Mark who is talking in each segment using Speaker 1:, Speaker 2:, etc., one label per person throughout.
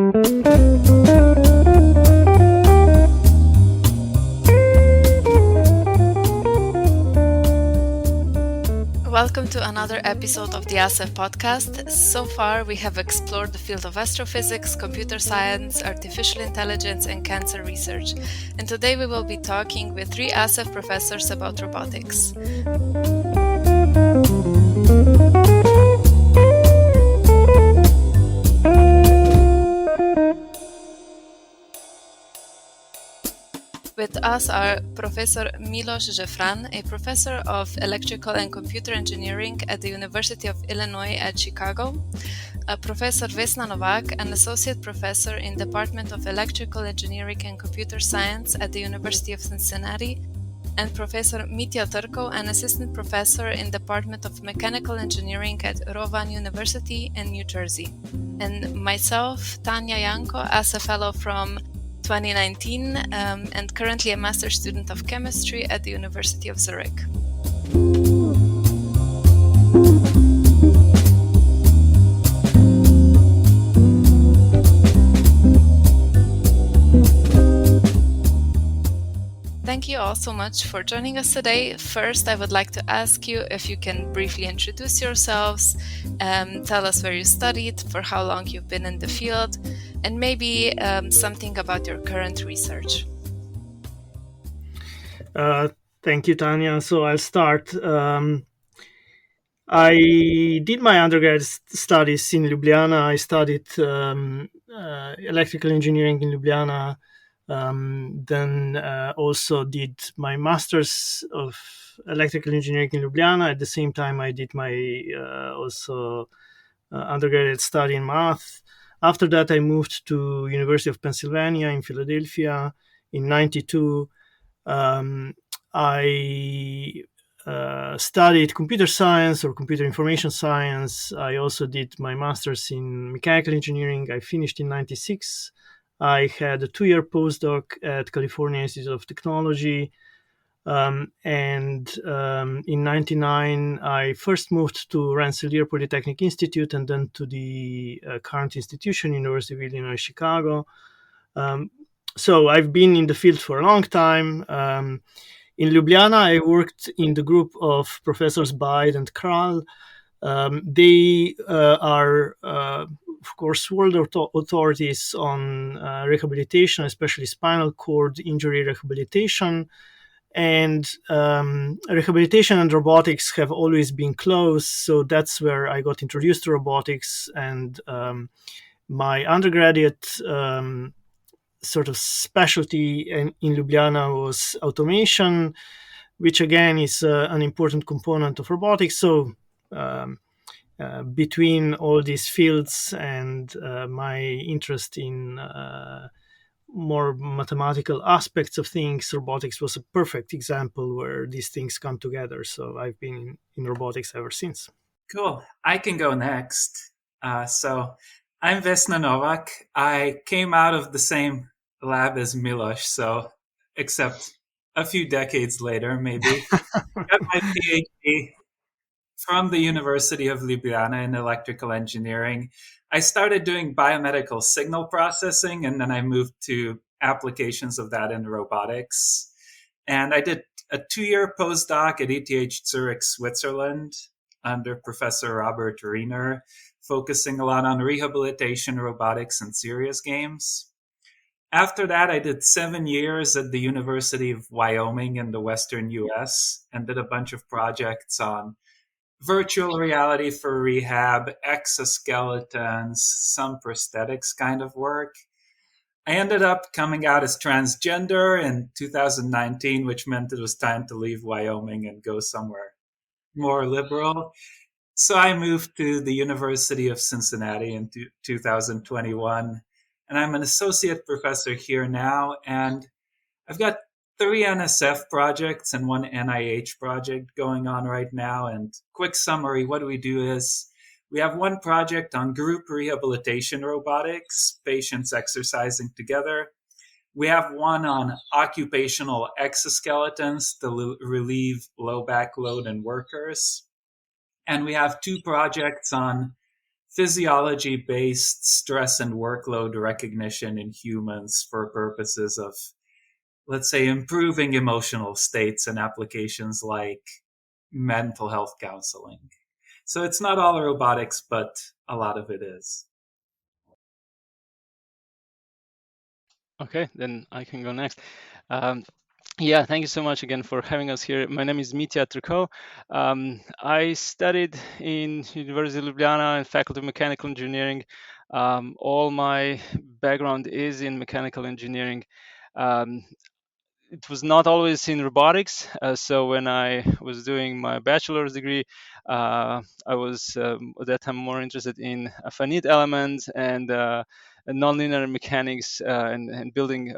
Speaker 1: Welcome to another episode of the ASEF podcast. So far, we have explored the field of astrophysics, computer science, artificial intelligence, and cancer research. And today we will be talking with 3 ASEF professors about robotics. With us are Professor Miloš Žefran, a professor of electrical and computer engineering at the University of Illinois at Chicago, Professor Vesna Novak, an associate professor in Department of Electrical Engineering and Computer Science at the University of Cincinnati, and Professor Mitja Trkov, an assistant professor in Department of Mechanical Engineering at Rowan University in New Jersey. And myself, Tanya Janko, as a fellow from 2019 and currently a master's student of chemistry at the University of Zurich. Thank you all so much for joining us today. First, I would like to ask you if you can briefly introduce yourselves, tell us where you studied, for how long you've been in the field, and maybe something about your current research.
Speaker 2: Thank you, Tanya. So I'll start. I did my undergrad studies in Ljubljana. I studied electrical engineering in Ljubljana. Then also did my master's of electrical engineering in Ljubljana. At the same time, I did my undergraduate study in math. After that, I moved to University of Pennsylvania in Philadelphia in '92. I studied computer science or computer information science. I also did my master's in mechanical engineering. I finished in '96. I had a 2-year postdoc at California Institute of Technology. In '99, I first moved to Rensselaer Polytechnic Institute and then to the current institution, University of Illinois, Chicago. So I've been in the field for a long time. In Ljubljana, I worked in the group of Professors Bide and Kral. They are, of course, world authorities on rehabilitation, especially spinal cord injury rehabilitation. And rehabilitation and robotics have always been close, so that's where I got introduced to robotics. And my undergraduate sort of specialty in Ljubljana was automation, which again is an important component of robotics. So between all these fields and my interest in more mathematical aspects of things, robotics was a perfect example where these things come together. So I've been in robotics ever since.
Speaker 3: Cool. I can go next. So I'm Vesna Novak. I came out of the same lab as Miloš, so except a few decades later, maybe. Got my Ph.D. from the University of Ljubljana in electrical engineering. I started doing biomedical signal processing, and then I moved to applications of that in robotics. And I did a 2-year postdoc at ETH Zurich, Switzerland, under Professor Robert Riener, focusing a lot on rehabilitation, robotics, and serious games. After that, I did 7 years at the University of Wyoming in the Western US and did a bunch of projects on virtual reality for rehab, exoskeletons, some prosthetics kind of work. I ended up coming out as transgender in 2019, which meant it was time to leave Wyoming and go somewhere more liberal. So I moved to the University of Cincinnati in 2021, and I'm an associate professor here now, and I've got 3 NSF projects and 1 NIH project going on right now. And quick summary, what we do is we have 1 project on group rehabilitation robotics, patients exercising together. We have 1 on occupational exoskeletons to relieve low back load in workers. And we have 2 projects on physiology-based stress and workload recognition in humans for purposes of, let's say, improving emotional states and applications like mental health counseling. So it's not all robotics, but a lot of it is.
Speaker 4: Okay, then I can go next. Yeah, thank you so much again for having us here. My name is Mitja Trkov. I studied in University of Ljubljana in Faculty of Mechanical Engineering. All my background is in mechanical engineering. It was not always in robotics. So when I was doing my bachelor's degree, I was at that time more interested in finite elements and nonlinear mechanics, and building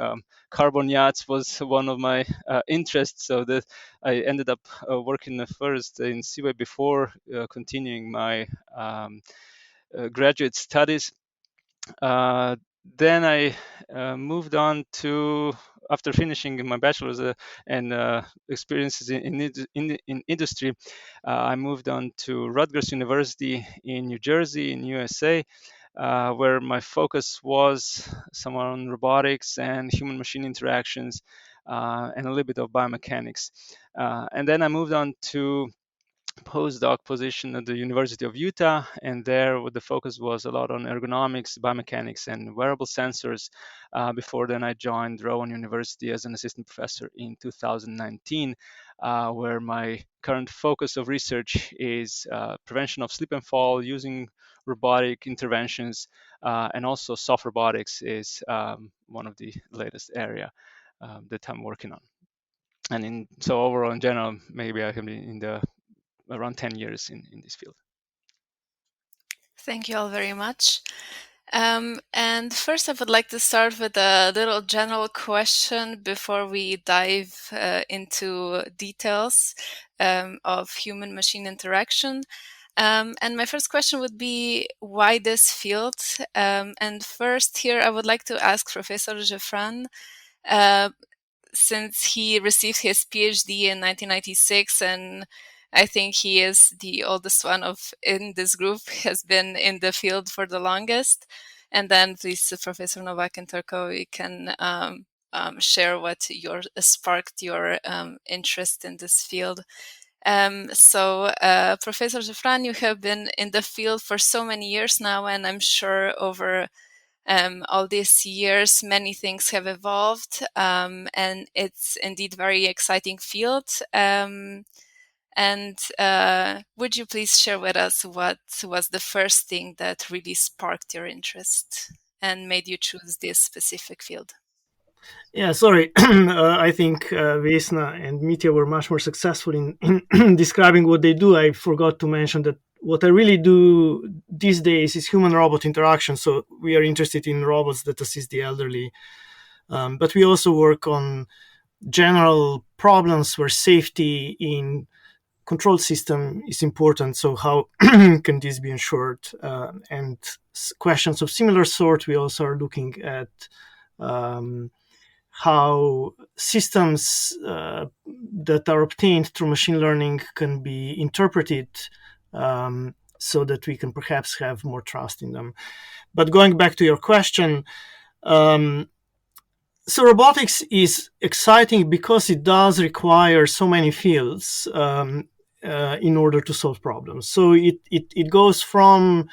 Speaker 4: carbon yachts was one of my interests. So that I ended up working first in Seaway before continuing my graduate studies. Then I moved on to, after finishing my bachelor's and experiences in industry, I moved on to Rutgers University in New Jersey in USA, where my focus was somewhere on robotics and human-machine interactions, and a little bit of biomechanics. And then I moved on to postdoc position at the University of Utah, and there the focus was a lot on ergonomics, biomechanics, and wearable sensors. Before then, I joined Rowan University as an assistant professor in 2019, where my current focus of research is prevention of slip and fall using robotic interventions, and also soft robotics is one of the latest area that I'm working on. And so overall, in general, maybe I have been in the around 10 years in this field.
Speaker 1: Thank you all very much. And first, I would like to start with a little general question before we dive into details of human-machine interaction. And my first question would be, why this field? And first here, I would like to ask Professor Žefran, since he received his Ph.D. in 1996, and I think he is the oldest one in this group, has been in the field for the longest. And then please, Professor Novak and Trkov, you can share what sparked your interest in this field. So Professor Žefran, you have been in the field for so many years now, and I'm sure over all these years, many things have evolved, and it's indeed very exciting field. And would you please share with us what was the first thing that really sparked your interest and made you choose this specific field?
Speaker 2: Yeah, sorry. I think Vesna and Mitja were much more successful in describing what they do. I forgot to mention that what I really do these days is human-robot interaction. So we are interested in robots that assist the elderly. But we also work on general problems where safety in control system is important. So how can this be ensured? And questions of similar sort. We also are looking at how systems that are obtained through machine learning can be interpreted so that we can perhaps have more trust in them. But going back to your question, so robotics is exciting because it does require so many fields in order to solve problems. So it goes from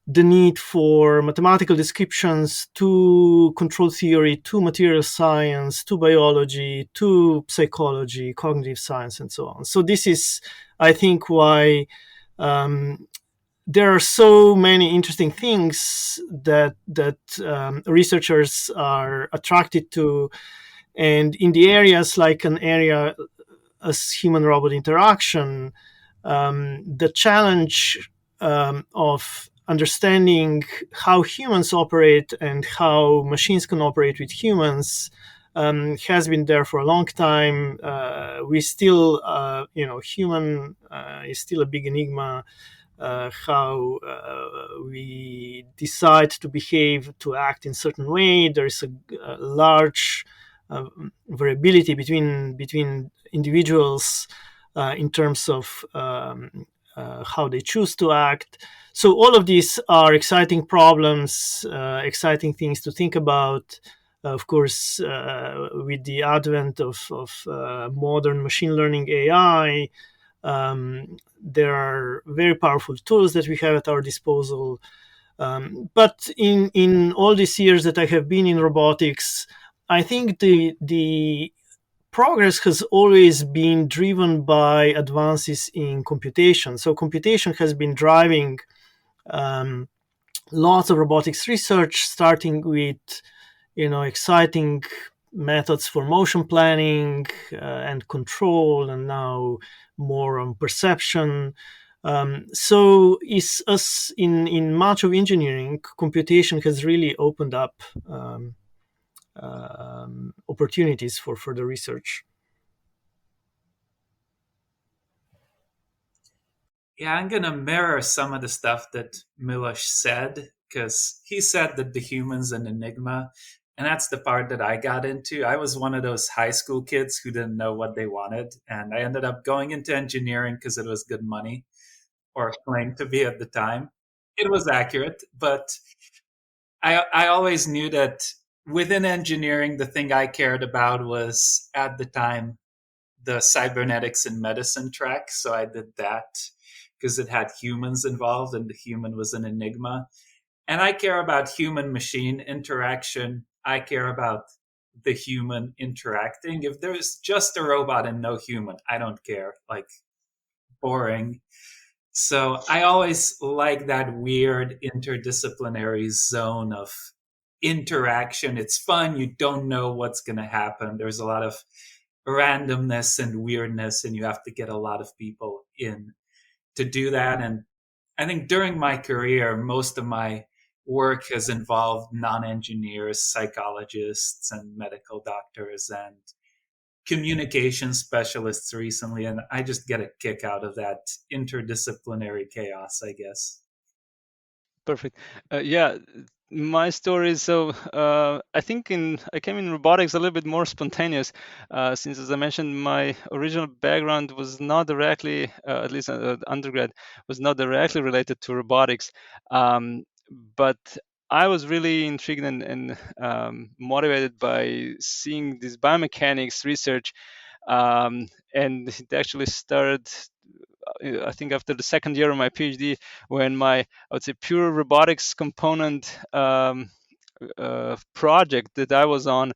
Speaker 2: the need for mathematical descriptions to control theory, to material science, to biology, to psychology, cognitive science, and so on. So this is, I think, why there are so many interesting things that researchers are attracted to. And in the areas like an area as human-robot interaction, the challenge of understanding how humans operate and how machines can operate with humans has been there for a long time. We still, human is still a big enigma. How we decide to behave, to act in a certain way. There is a large variability between individuals in terms of how they choose to act. So all of these are exciting problems, exciting things to think about. Of course, with the advent of modern machine learning AI, there are very powerful tools that we have at our disposal. But in all these years that I have been in robotics, I think the progress has always been driven by advances in computation. So computation has been driving lots of robotics research, starting with exciting methods for motion planning and control, and now more on perception. So as in much of engineering, computation has really opened up opportunities for further research.
Speaker 3: Yeah, I'm going to mirror some of the stuff that Miloš said, because he said that the human's an enigma. And that's the part that I got into. I was one of those high school kids who didn't know what they wanted. And I ended up going into engineering because it was good money, or claimed to be at the time. It was accurate, but I always knew that within engineering, the thing I cared about was, at the time, the cybernetics and medicine track. So I did that because it had humans involved, and the human was an enigma. And I care about human-machine interaction. I care about the human interacting. If there's just a robot and no human, I don't care. Like, boring. So I always like that weird interdisciplinary zone of interaction. It's fun. You don't know what's going to happen. There's a lot of randomness and weirdness, and you have to get a lot of people in to do that. And I think during my career, most of my work has involved non-engineers, psychologists, and medical doctors, and communication specialists recently. And I just get a kick out of that interdisciplinary chaos, I guess.
Speaker 4: Perfect. Yeah, my story is I think I came in robotics a little bit more spontaneous, since, as I mentioned, my original background was not directly, at least undergrad, was not directly related to robotics. But I was really intrigued and motivated by seeing this biomechanics research, and it actually started, I think, after the second year of my PhD, when my, I would say, pure robotics component project that I was on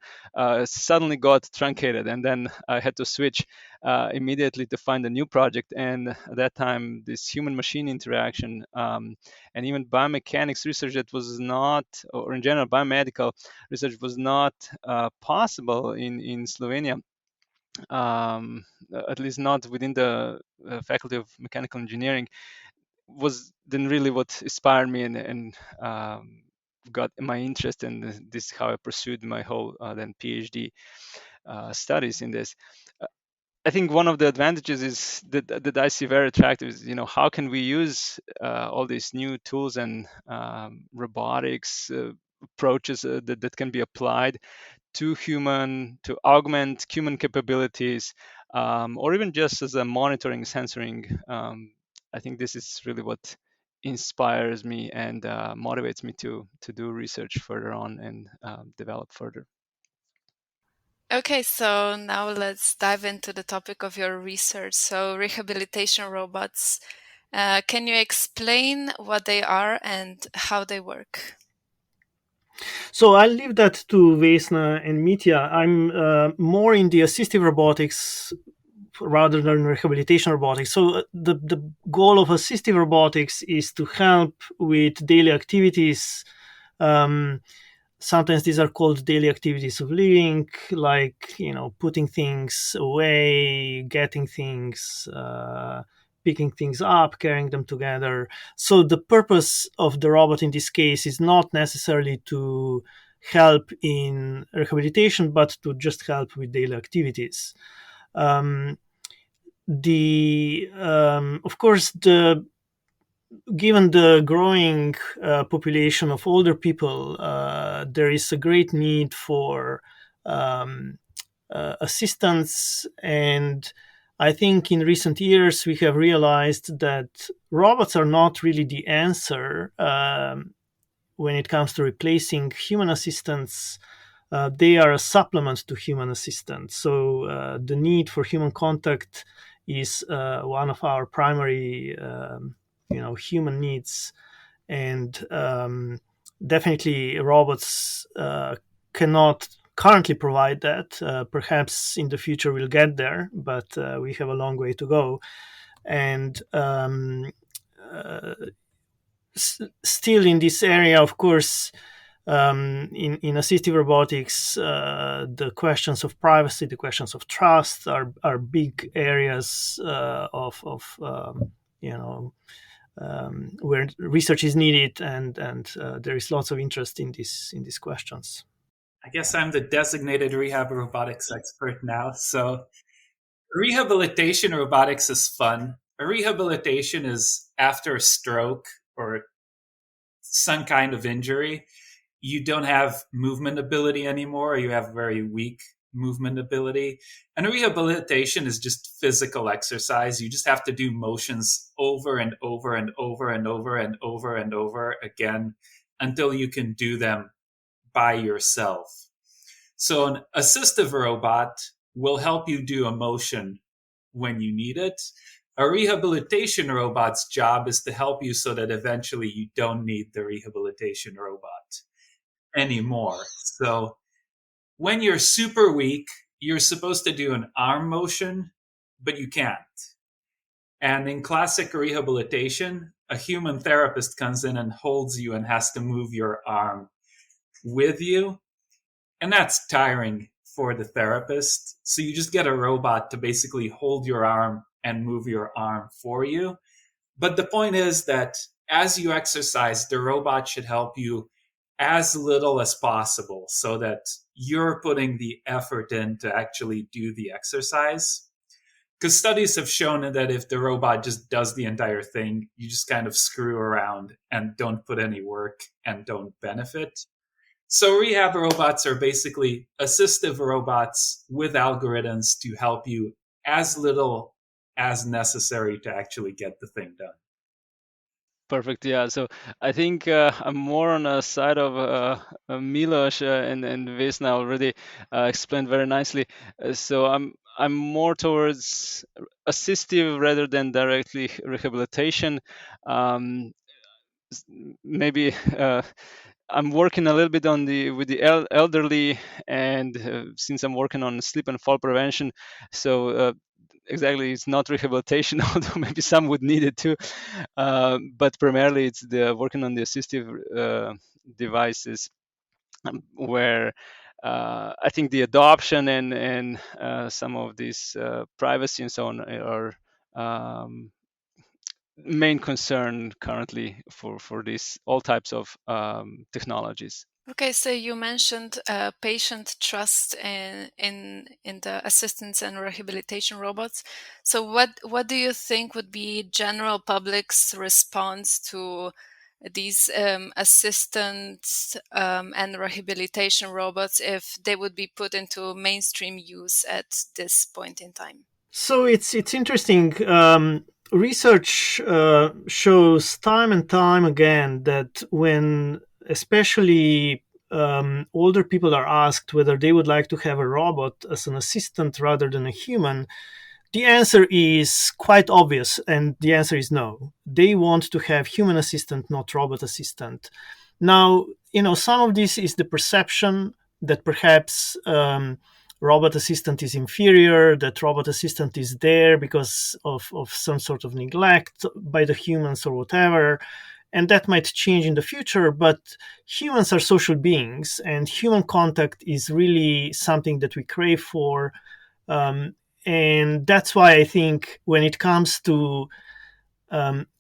Speaker 4: suddenly got truncated, and then I had to switch immediately to find a new project. And at that time, this human-machine interaction and even biomechanics research that was not, or in general biomedical research was not possible in Slovenia. At least not within the Faculty of Mechanical Engineering, was then really what inspired me and got my interest, and this is how I pursued my whole then PhD studies in this. I think one of the advantages is that I see very attractive is, how can we use all these new tools and robotics approaches that can be applied to augment human capabilities, or even just as a monitoring, sensoring. I think this is really what inspires me and motivates me to do research further on and develop further.
Speaker 1: Okay, so now let's dive into the topic of your research. So rehabilitation robots. Can you explain what they are and how they work?
Speaker 2: So I'll leave that to Vesna and Mitja. I'm more in the assistive robotics rather than rehabilitation robotics. So the goal of assistive robotics is to help with daily activities. Sometimes these are called daily activities of living, like putting things away, getting things, picking things up, carrying them together. So the purpose of the robot in this case is not necessarily to help in rehabilitation, but to just help with daily activities. Of course, given the growing population of older people, there is a great need for assistance, and I think in recent years we have realized that robots are not really the answer when it comes to replacing human assistants. They are a supplement to human assistants. So the need for human contact is one of our primary, human needs, and definitely robots cannot currently provide that. Perhaps in the future we'll get there, but we have a long way to go. And still in this area, of course, in assistive robotics, the questions of privacy, the questions of trust are big areas where research is needed, and there is lots of interest in these questions.
Speaker 3: I guess I'm the designated rehab robotics expert now. So rehabilitation robotics is fun. A rehabilitation is after a stroke or some kind of injury. You don't have movement ability anymore. You have very weak movement ability. And rehabilitation is just physical exercise. You just have to do motions over and over and over and over and over and over again until you can do them by yourself. So an assistive robot will help you do a motion when you need it. A rehabilitation robot's job is to help you so that eventually you don't need the rehabilitation robot anymore. So when you're super weak, you're supposed to do an arm motion, but you can't. And in classic rehabilitation, a human therapist comes in and holds you and has to move your arm with you. And that's tiring for the therapist. So you just get a robot to basically hold your arm and move your arm for you. But the point is that as you exercise, the robot should help you as little as possible so that you're putting the effort in to actually do the exercise. Because studies have shown that if the robot just does the entire thing, you just kind of screw around and don't put any work and don't benefit. So rehab robots are basically assistive robots with algorithms to help you as little as necessary to actually get the thing done.
Speaker 4: Perfect. Yeah. So I think I'm more on the side of Miloš and Vesna already explained very nicely. So I'm more towards assistive rather than directly rehabilitation. Maybe I'm working a little bit with the elderly, and since I'm working on sleep and fall prevention, so exactly it's not rehabilitation, although maybe some would need it too, but primarily it's the working on the assistive devices, where I think the adoption and some of these privacy and so on are main concern currently for these all types of technologies.
Speaker 1: Okay, so you mentioned patient trust in the assistance and rehabilitation robots. So what do you think would be general public's response to these assistants and rehabilitation robots if they would be put into mainstream use at this point in time?
Speaker 2: So it's interesting. Research shows time and time again that when especially older people are asked whether they would like to have a robot as an assistant rather than a human, the answer is quite obvious, and the answer is no. They want to have human assistant, not robot assistant. Now, some of this is the perception that perhaps robot assistant is inferior, that robot assistant is there because of some sort of neglect by the humans or whatever. And that might change in the future, but humans are social beings, and human contact is really something that we crave for. And that's why I think when it comes to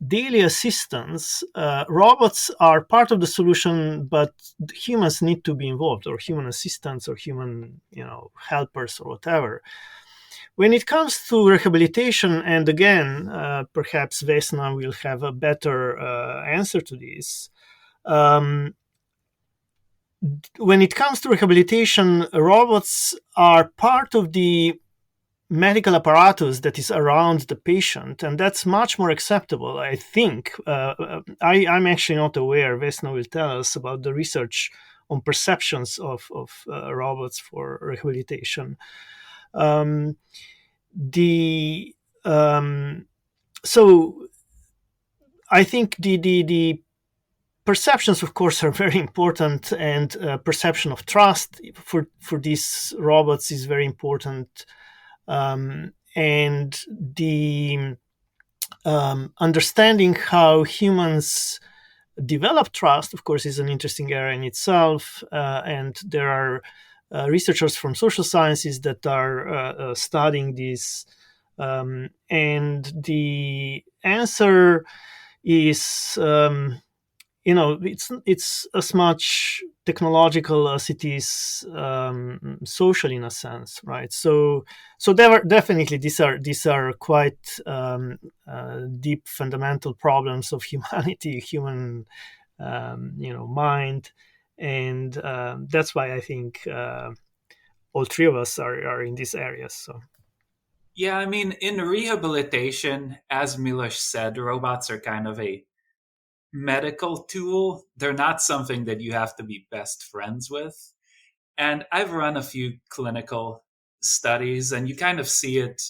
Speaker 2: daily assistance, robots are part of the solution, but humans need to be involved, or human assistants, or human, helpers, or whatever. When it comes to rehabilitation, and again, perhaps Vesna will have a better answer to this. When it comes to rehabilitation, robots are part of the medical apparatus that is around the patient, and that's much more acceptable, I think. I'm actually not aware, Vesna will tell us about the research on perceptions of robots for rehabilitation. So I think the perceptions, of course, are very important, and perception of trust for these robots is very important. And the understanding how humans develop trust, of course, is an interesting area in itself. And there are researchers from social sciences that are studying this. And the answer is, it's as much technological as it is social in a sense, right? So there are definitely these are quite deep fundamental problems of humanity, human mind, and that's why I think all three of us are in these areas. So.
Speaker 3: Yeah, I mean, in rehabilitation, as Miloš said, robots are kind of a medical tool. They're not something that you have to be best friends with. And I've run a few clinical studies, and you kind of see it.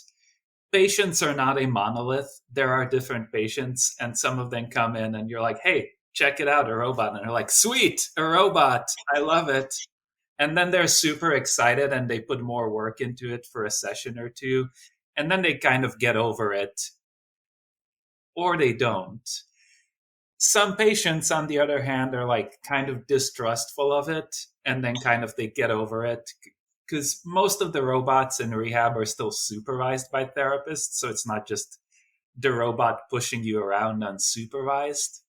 Speaker 3: Patients are not a monolith. There are different patients, and some of them come in and you're like, hey, check it out, a robot. And they're like, sweet, a robot. I love it. And then they're super excited and they put more work into it for a session or two. And then they kind of get over it, or they don't. Some patients, on the other hand, are like kind of distrustful of it, and then kind of they get over it, because most of the robots in rehab are still supervised by therapists. So it's not just the robot pushing you around unsupervised.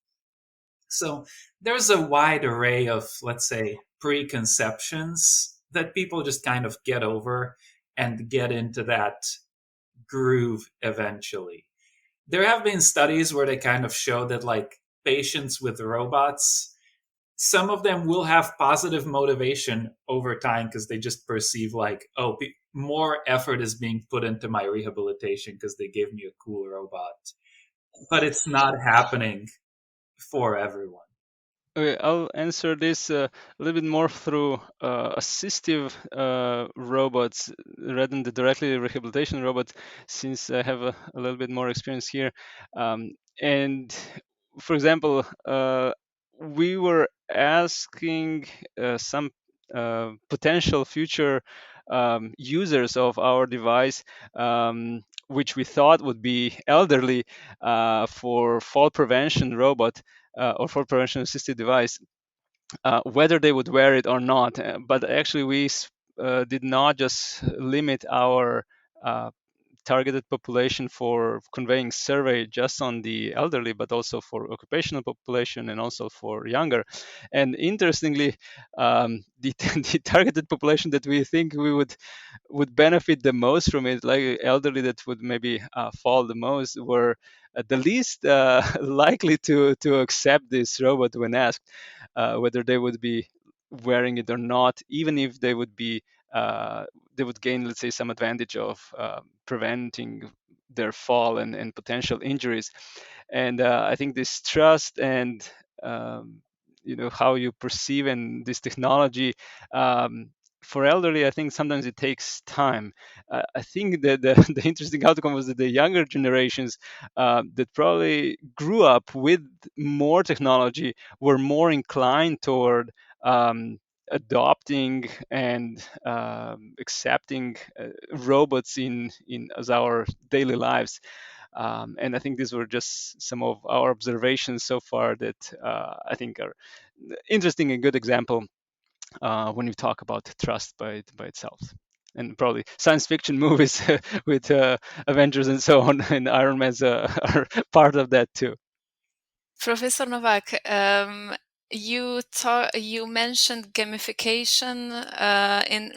Speaker 3: So there's a wide array of, let's say, preconceptions that people just kind of get over and get into that groove eventually. There have been studies where they kind of show that, like, patients with robots, some of them will have positive motivation over time because they just perceive like, oh, more effort is being put into my rehabilitation because they gave me a cool robot. But it's not happening for everyone.
Speaker 4: Okay, I'll answer this a little bit more through assistive robots rather than the directly rehabilitation robots, since I have a little bit more experience here. And for example, we were asking some potential future users of our device, which we thought would be elderly, for fall prevention robot or fall prevention assisted device, whether they would wear it or not. But actually, we did not just limit our targeted population for conveying survey just on the elderly, but also for occupational population and also for younger. And interestingly, the targeted population that we think we would benefit the most from it, like elderly that would maybe fall the most, were the least likely to accept this robot when asked whether they would be wearing it or not, even if they would be they would gain, let's say, some advantage of preventing their fall and potential injuries. And I think this trust and how you perceive and this technology, for elderly, I think sometimes it takes time. I think that the interesting outcome was that the younger generations that probably grew up with more technology were more inclined toward adopting and accepting robots in as our daily lives. And I think these were just some of our observations so far that I think are interesting and good example when you talk about trust by itself. And probably science fiction movies with Avengers and so on, and Iron Man's are part of that too.
Speaker 1: Professor Novak, You mentioned gamification in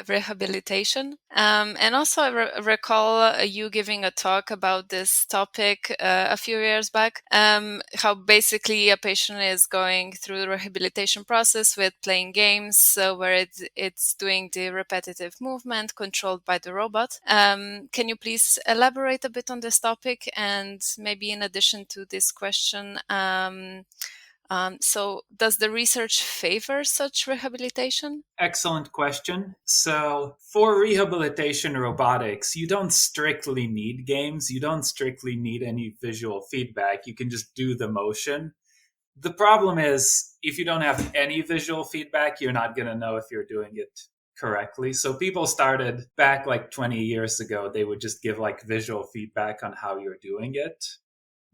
Speaker 1: rehabilitation, and also I recall you giving a talk about this topic a few years back. How basically a patient is going through the rehabilitation process with playing games, where it's doing the repetitive movement controlled by the robot. Can you please elaborate a bit on this topic, and maybe in addition to this question? So does the research favor such rehabilitation?
Speaker 3: Excellent question. So for rehabilitation robotics, you don't strictly need games. You don't strictly need any visual feedback. You can just do the motion. The problem is if you don't have any visual feedback, you're not going to know if you're doing it correctly. So people started back like 20 years ago. They would just give like visual feedback on how you're doing it,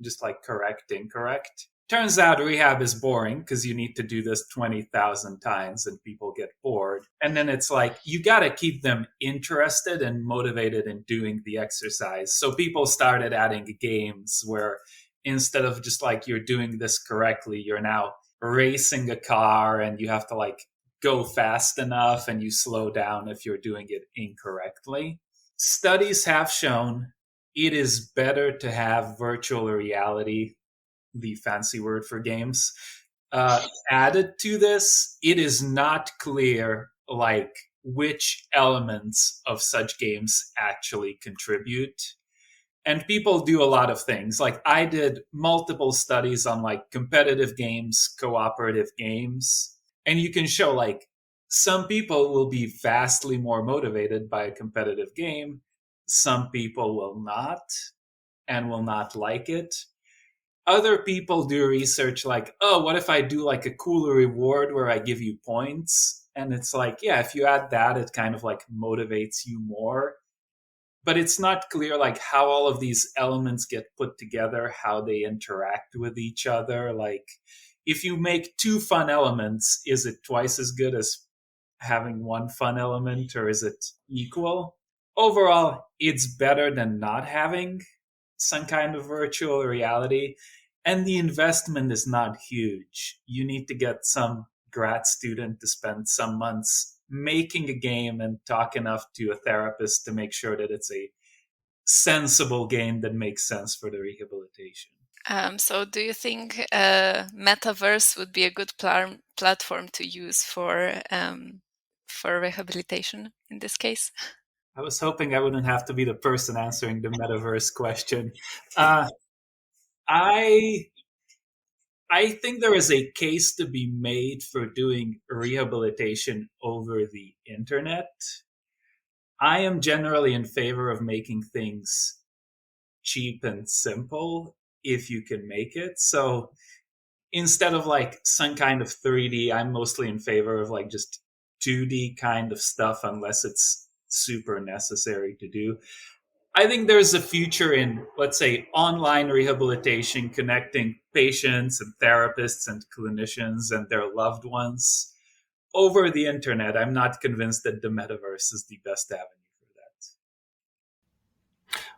Speaker 3: just like correct, incorrect. Turns out rehab is boring because you need to do this 20,000 times and people get bored. And then it's like, you got to keep them interested and motivated in doing the exercise. So people started adding games where instead of just like you're doing this correctly, you're now racing a car and you have to like go fast enough and you slow down if you're doing it incorrectly. Studies have shown it is better to have virtual reality, the fancy word for games, added to this. It is not clear like which elements of such games actually contribute. And people do a lot of things. Like I did multiple studies on like competitive games, cooperative games, and you can show like some people will be vastly more motivated by a competitive game. Some people will not and will not like it. Other people do research like, oh, what if I do like a cooler reward where I give you points? And it's like, yeah, if you add that, it kind of like motivates you more. But it's not clear like how all of these elements get put together, how they interact with each other. Like if you make two fun elements, is it twice as good as having one fun element, or is it equal? Overall, it's better than not having some kind of virtual reality, and the investment is not huge. You need to get some grad student to spend some months making a game and talk enough to a therapist to make sure that it's a sensible game that makes sense for the rehabilitation.
Speaker 1: So do you think Metaverse would be a good platform to use for rehabilitation in this case?
Speaker 3: I was hoping I wouldn't have to be the person answering the Metaverse question. I think there is a case to be made for doing rehabilitation over the internet. I am generally in favor of making things cheap and simple if you can make it. So instead of like some kind of 3D, I'm mostly in favor of like just 2D kind of stuff unless it's super necessary to do. I think there's a future in, let's say, online rehabilitation, connecting patients and therapists and clinicians and their loved ones over the internet. I'm not convinced that the metaverse is the best avenue for that.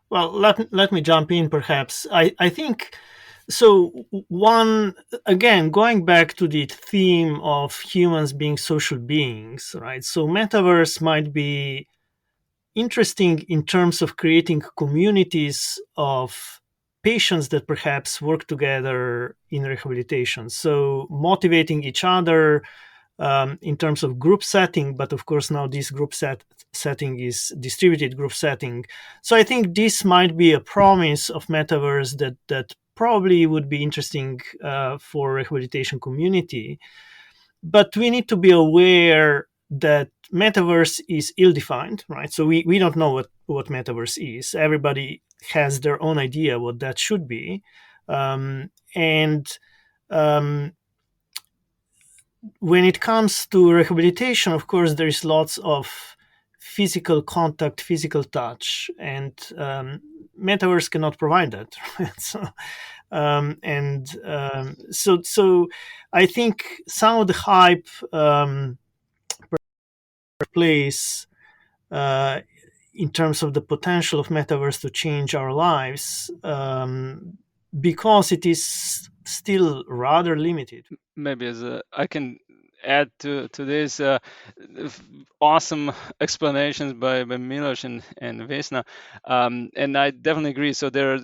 Speaker 2: Well, let me jump in, perhaps. I think, so one, again, going back to the theme of humans being social beings, right? So metaverse might be interesting in terms of creating communities of patients that perhaps work together in rehabilitation. So motivating each other in terms of group setting, but of course now this group setting is distributed group setting. So I think this might be a promise of metaverse that probably would be interesting for rehabilitation community. But we need to be aware that metaverse is ill-defined, right? So we don't know what metaverse is. Everybody has their own idea what that should be. When it comes to rehabilitation, of course, there is lots of physical contact, physical touch, and metaverse cannot provide that. Right? So I think some of the hype place in terms of the potential of metaverse to change our lives because it is still rather limited.
Speaker 4: Maybe I can add to this awesome explanations by Miloš and Vesna, and I definitely agree. So there are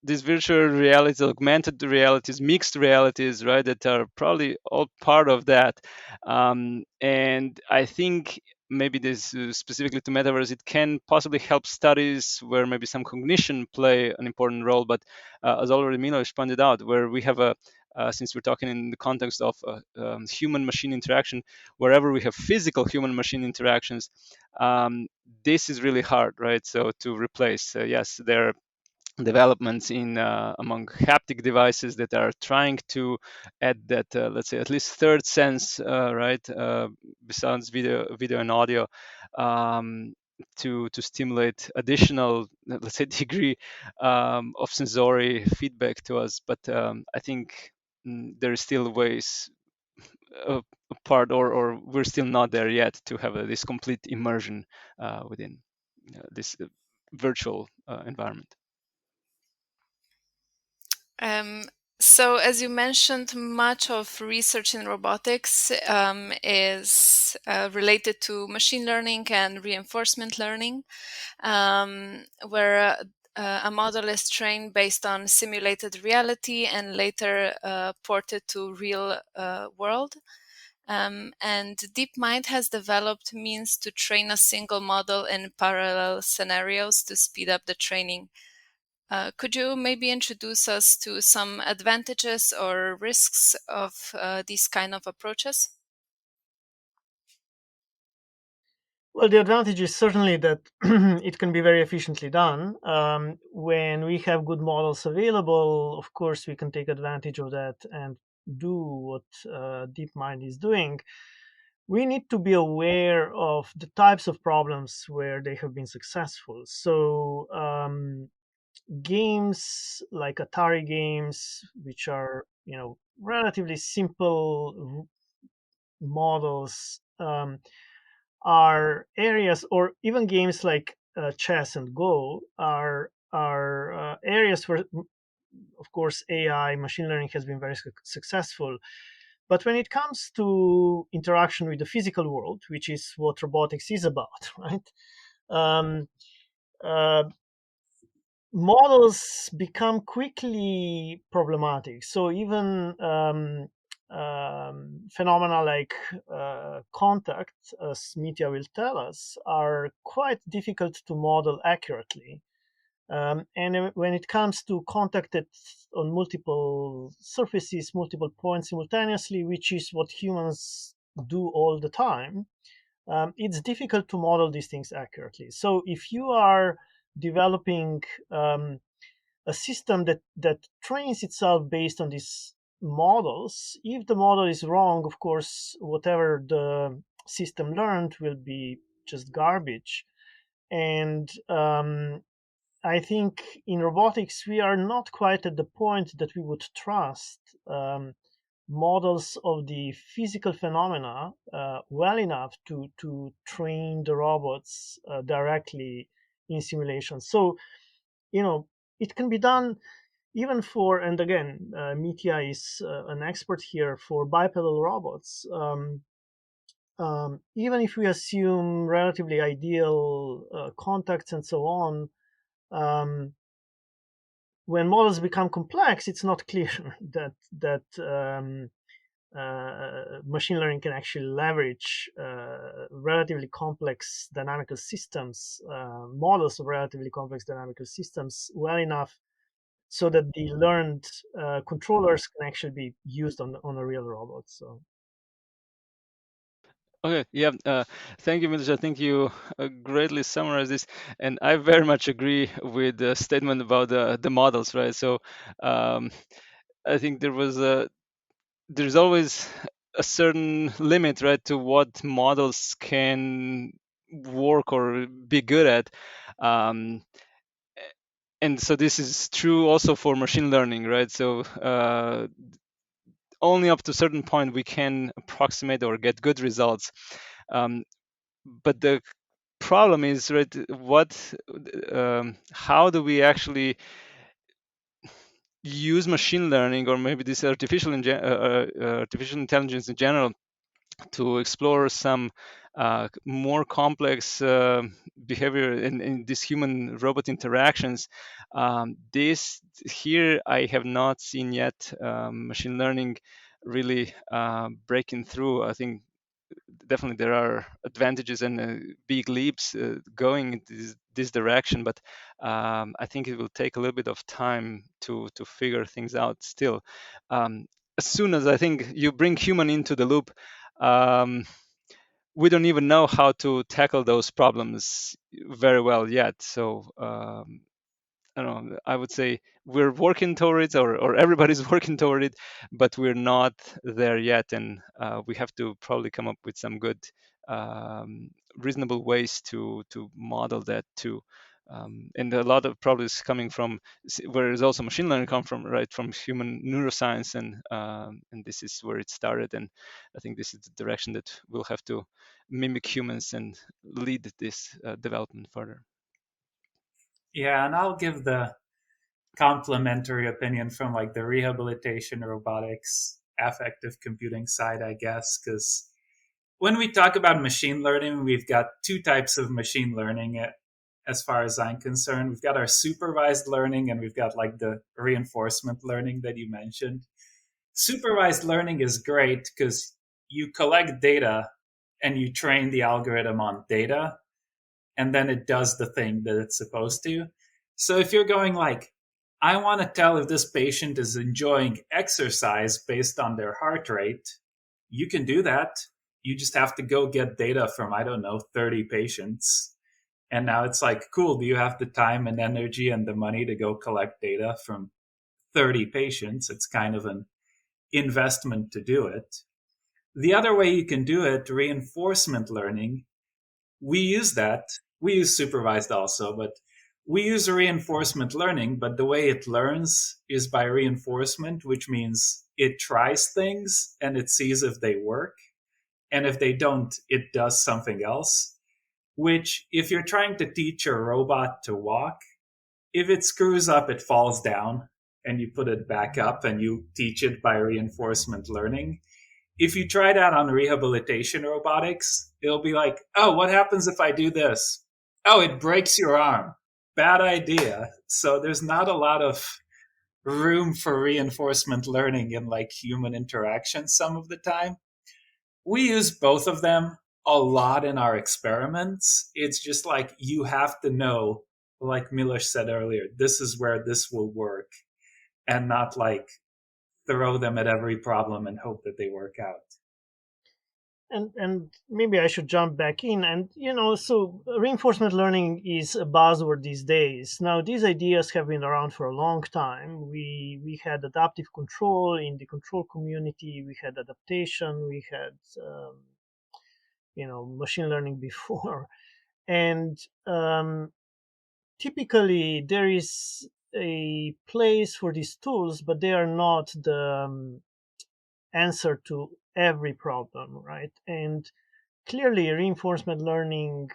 Speaker 4: these virtual realities, augmented realities, mixed realities, right, that are probably all part of that, and I think maybe this specifically to metaverse, it can possibly help studies where maybe some cognition play an important role, but as already Miloš pointed out, where we have since we're talking in the context of human-machine interaction, wherever we have physical human-machine interactions, this is really hard, right? So to replace, yes, there are developments in among haptic devices that are trying to add that, let's say, at least third sense, right, besides video and audio. To stimulate additional, let's say, degree of sensory feedback to us, but I think there is still ways apart, or we're still not there yet to have this complete immersion within this virtual environment.
Speaker 1: So, as you mentioned, much of research in robotics is related to machine learning and reinforcement learning, where a model is trained based on simulated reality and later ported to real world. And DeepMind has developed means to train a single model in parallel scenarios to speed up the training. Could you maybe introduce us to some advantages or risks of these kind of approaches?
Speaker 2: Well, the advantage is certainly that it can be very efficiently done. When we have good models available, of course, we can take advantage of that and do what DeepMind is doing. We need to be aware of the types of problems where they have been successful. So, games like Atari games, which are relatively simple models, are areas, or even games like chess and Go are areas where, of course, AI, machine learning has been very successful. But when it comes to interaction with the physical world, which is what robotics is about, right? Models become quickly problematic. So even phenomena like contact, as Mitja will tell us, are quite difficult to model accurately. And when it comes to contact on multiple surfaces, multiple points simultaneously, which is what humans do all the time, it's difficult to model these things accurately. So if you are developing a system that trains itself based on these models, if the model is wrong, of course, whatever the system learned will be just garbage. And I think in robotics, we are not quite at the point that we would trust models of the physical phenomena well enough to train the robots directly in simulation. So, it can be done even for, and again, Mitya is an expert here, for bipedal robots. Even if we assume relatively ideal contacts and so on, when models become complex, it's not clear that machine learning can actually leverage relatively complex dynamical systems, models of relatively complex dynamical systems well enough so that the learned controllers can actually be used on a real robot. So.
Speaker 4: Okay, yeah, thank you, Miloš. I think you greatly summarized this, and I very much agree with the statement about the models, right? So I think there's always a certain limit, right, to what models can work or be good at. And so this is true also for machine learning, right? So only up to a certain point we can approximate or get good results. But the problem is, right, how do we actually use machine learning or maybe this artificial intelligence in general to explore some more complex behavior in these human robot interactions. This here I have not seen yet machine learning really breaking through. I think definitely there are advantages and big leaps going in this direction, but I think it will take a little bit of time to figure things out still. As soon as I think you bring human into the loop, we don't even know how to tackle those problems very well yet. So I don't know, I would say we're working towards it, or everybody's working toward it, but we're not there yet. And we have to probably come up with some good, reasonable ways to model that too. And a lot of probably is coming from where is also machine learning come from, right? From human neuroscience, and this is where it started. And I think this is the direction that we'll have to mimic humans and lead this development further.
Speaker 3: Yeah, and I'll give the complementary opinion from like the rehabilitation, robotics, affective computing side, I guess, because when we talk about machine learning, we've got two types of machine learning as far as I'm concerned. We've got our supervised learning and we've got like the reinforcement learning that you mentioned. Supervised learning is great because you collect data and you train the algorithm on data, and then it does the thing that it's supposed to. So if you're going like, I want to tell if this patient is enjoying exercise based on their heart rate, you can do that. You just have to go get data from, I don't know, 30 patients. And now it's like, cool, do you have the time and energy and the money to go collect data from 30 patients? It's kind of an investment to do it. The other way you can do it, reinforcement learning, we use that. We use supervised also, but we use reinforcement learning, but the way it learns is by reinforcement, which means it tries things and it sees if they work. And if they don't, it does something else, which if you're trying to teach a robot to walk, if it screws up, it falls down and you put it back up and you teach it by reinforcement learning. If you try that on rehabilitation robotics, it'll be like, oh, what happens if I do this? Oh, it breaks your arm. Bad idea. So there's not a lot of room for reinforcement learning in like human interaction some of the time. We use both of them a lot in our experiments. It's just like you have to know, like Miloš said earlier, this is where this will work, and not like throw them at every problem and hope that they work out.
Speaker 2: And maybe I should jump back in. And so reinforcement learning is a buzzword these days. Now, these ideas have been around for a long time. We had adaptive control in the control community. We had adaptation. We had machine learning before. And typically there is a place for these tools, but they are not the answer to every problem, right? And clearly reinforcement learning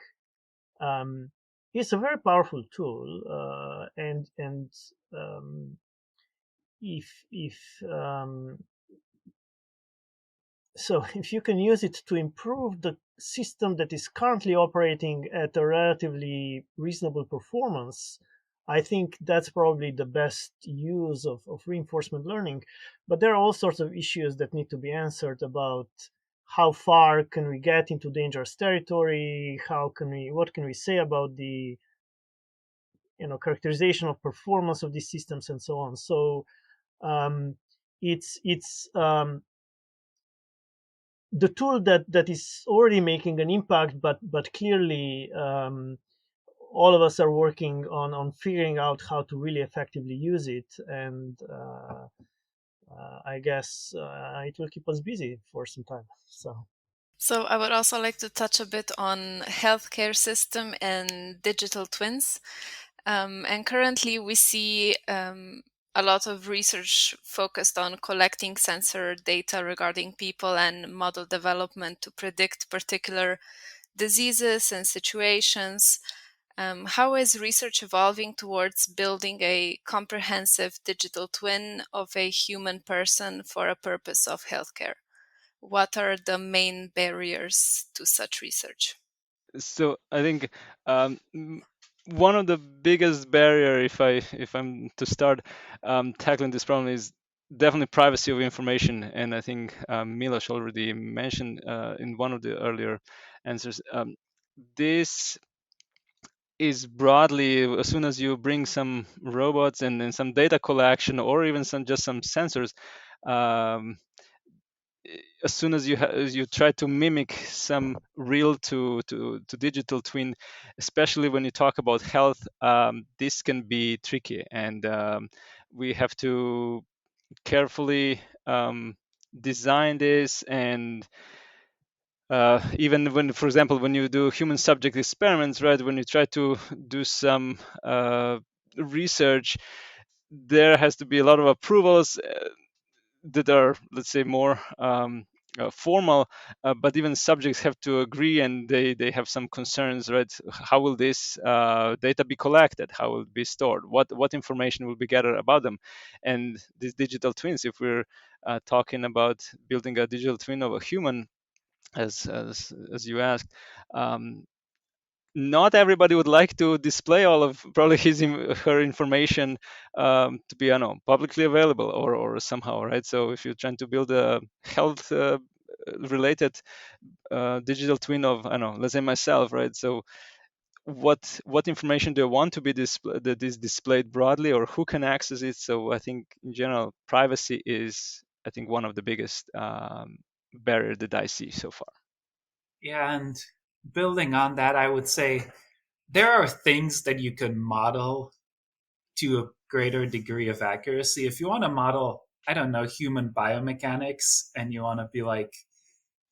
Speaker 2: is a very powerful tool, and if you can use it to improve the system that is currently operating at a relatively reasonable performance, I think that's probably the best use of reinforcement learning. But there are all sorts of issues that need to be answered about how far can we get into dangerous territory, what can we say about the characterization of performance of these systems and so on. So it's the tool that is already making an impact, but clearly all of us are working on figuring out how to really effectively use it, and I guess it will keep us busy for some time.
Speaker 1: So I would also like to touch a bit on healthcare system and digital twins. And currently we see a lot of research focused on collecting sensor data regarding people and model development to predict particular diseases and situations. How is research evolving towards building a comprehensive digital twin of a human person for a purpose of healthcare? What are the main barriers to such research?
Speaker 4: So I think one of the biggest barrier, if I'm to start tackling this problem, is definitely privacy of information. And I think Miloš already mentioned in one of the earlier answers. This is broadly, as soon as you bring some robots and some data collection, or even some sensors, um, as soon as you try to mimic some real to digital twin, especially when you talk about health, this can be tricky, and we have to carefully design this. And even when, for example, when you do human subject experiments, right, when you try to do some research, there has to be a lot of approvals that are, let's say, more formal, but even subjects have to agree, and they have some concerns, right? How will this data be collected? How will it be stored? What information will be gathered about them? And these digital twins, if we're talking about building a digital twin of a human, as you asked, not everybody would like to display all of probably her information to be, I don't know, publicly available or somehow, right? So if you're trying to build a health related digital twin of, I don't know, let's say myself, right? So what information do I want to be that is displayed broadly, or who can access it? So I think in general, privacy is, I think, one of the biggest barrier that I see so far.
Speaker 3: Yeah, and building on that, I would say there are things that you can model to a greater degree of accuracy. If you want to model, I don't know, human biomechanics, and you want to be like,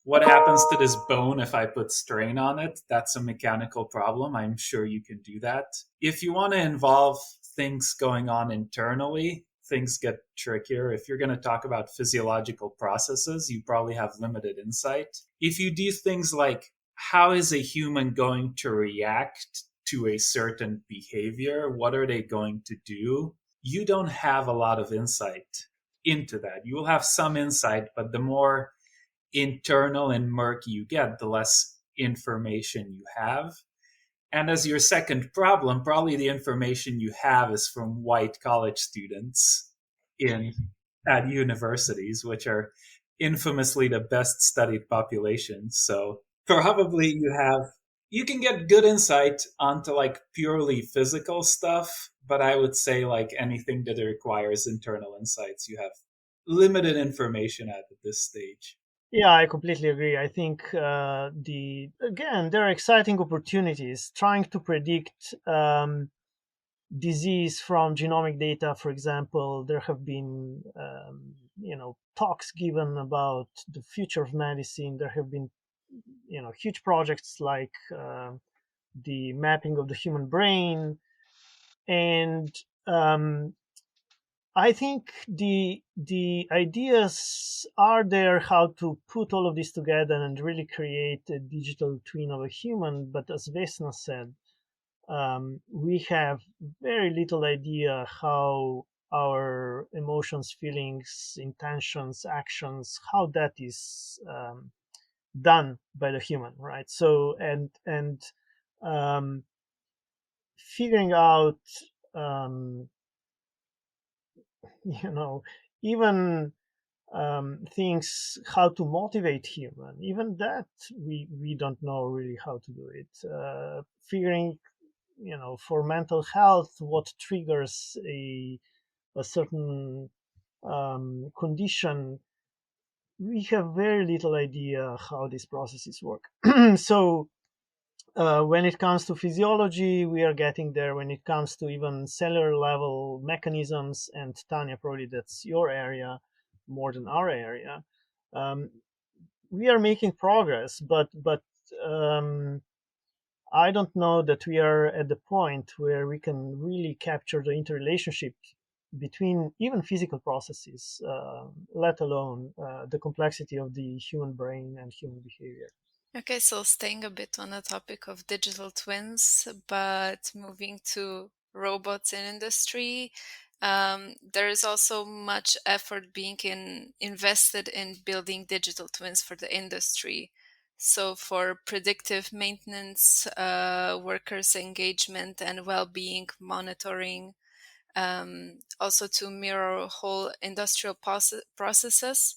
Speaker 3: what happens to this bone if I put strain on it? That's a mechanical problem. I'm sure you can do that. If you want to involve things going on internally, things get trickier. If you're going to talk about physiological processes, you probably have limited insight. If you do things like, how is a human going to react to a certain behavior? What are they going to do? You don't have a lot of insight into that. You will have some insight, but the more internal and murky you get, the less information you have. And as your second problem, probably the information you have is from white college students at universities, which are infamously the best studied populations. So probably you can get good insight onto like purely physical stuff, but I would say like anything that requires internal insights, you have limited information at this stage.
Speaker 2: Yeah, I completely agree. I think there are exciting opportunities trying to predict disease from genomic data. For example, there have been talks given about the future of medicine. There have been huge projects like the mapping of the human brain, and I think the ideas are there how to put all of this together and really create a digital twin of a human. But as Vesna said, we have very little idea how our emotions, feelings, intentions, actions, how that is done by the human, right? So and figuring out even things how to motivate human, even that we don't know really how to do it. Figuring for mental health what triggers a certain condition, we have very little idea how these processes work. So when it comes to physiology, we are getting there. When it comes to even cellular level mechanisms, and Tanya, probably that's your area more than our area, we are making progress, but I don't know that we are at the point where we can really capture the interrelationship between even physical processes, let alone the complexity of the human brain and human behavior.
Speaker 1: Okay, so staying a bit on the topic of digital twins, but moving to robots in industry, there is also much effort being invested in building digital twins for the industry. So for predictive maintenance, workers' engagement and well-being monitoring, also to mirror whole industrial processes.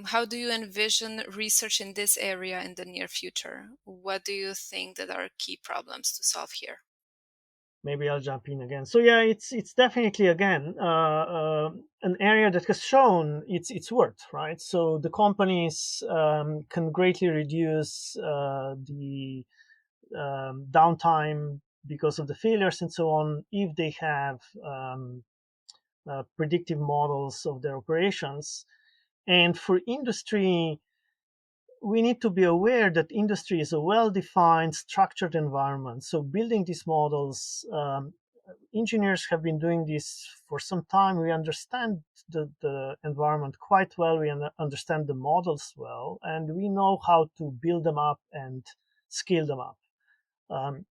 Speaker 1: How do you envision research in this area in the near future? What do you think that are key problems to solve here?
Speaker 2: Maybe I'll jump in again. So yeah, it's definitely again an area that has shown its worth, right? So the companies can greatly reduce the downtime because of the failures and so on if they have predictive models of their operations. And for industry, we need to be aware that industry is a well-defined, structured environment. So building these models, engineers have been doing this for some time. We understand the environment quite well. We understand the models well, and we know how to build them up and scale them up.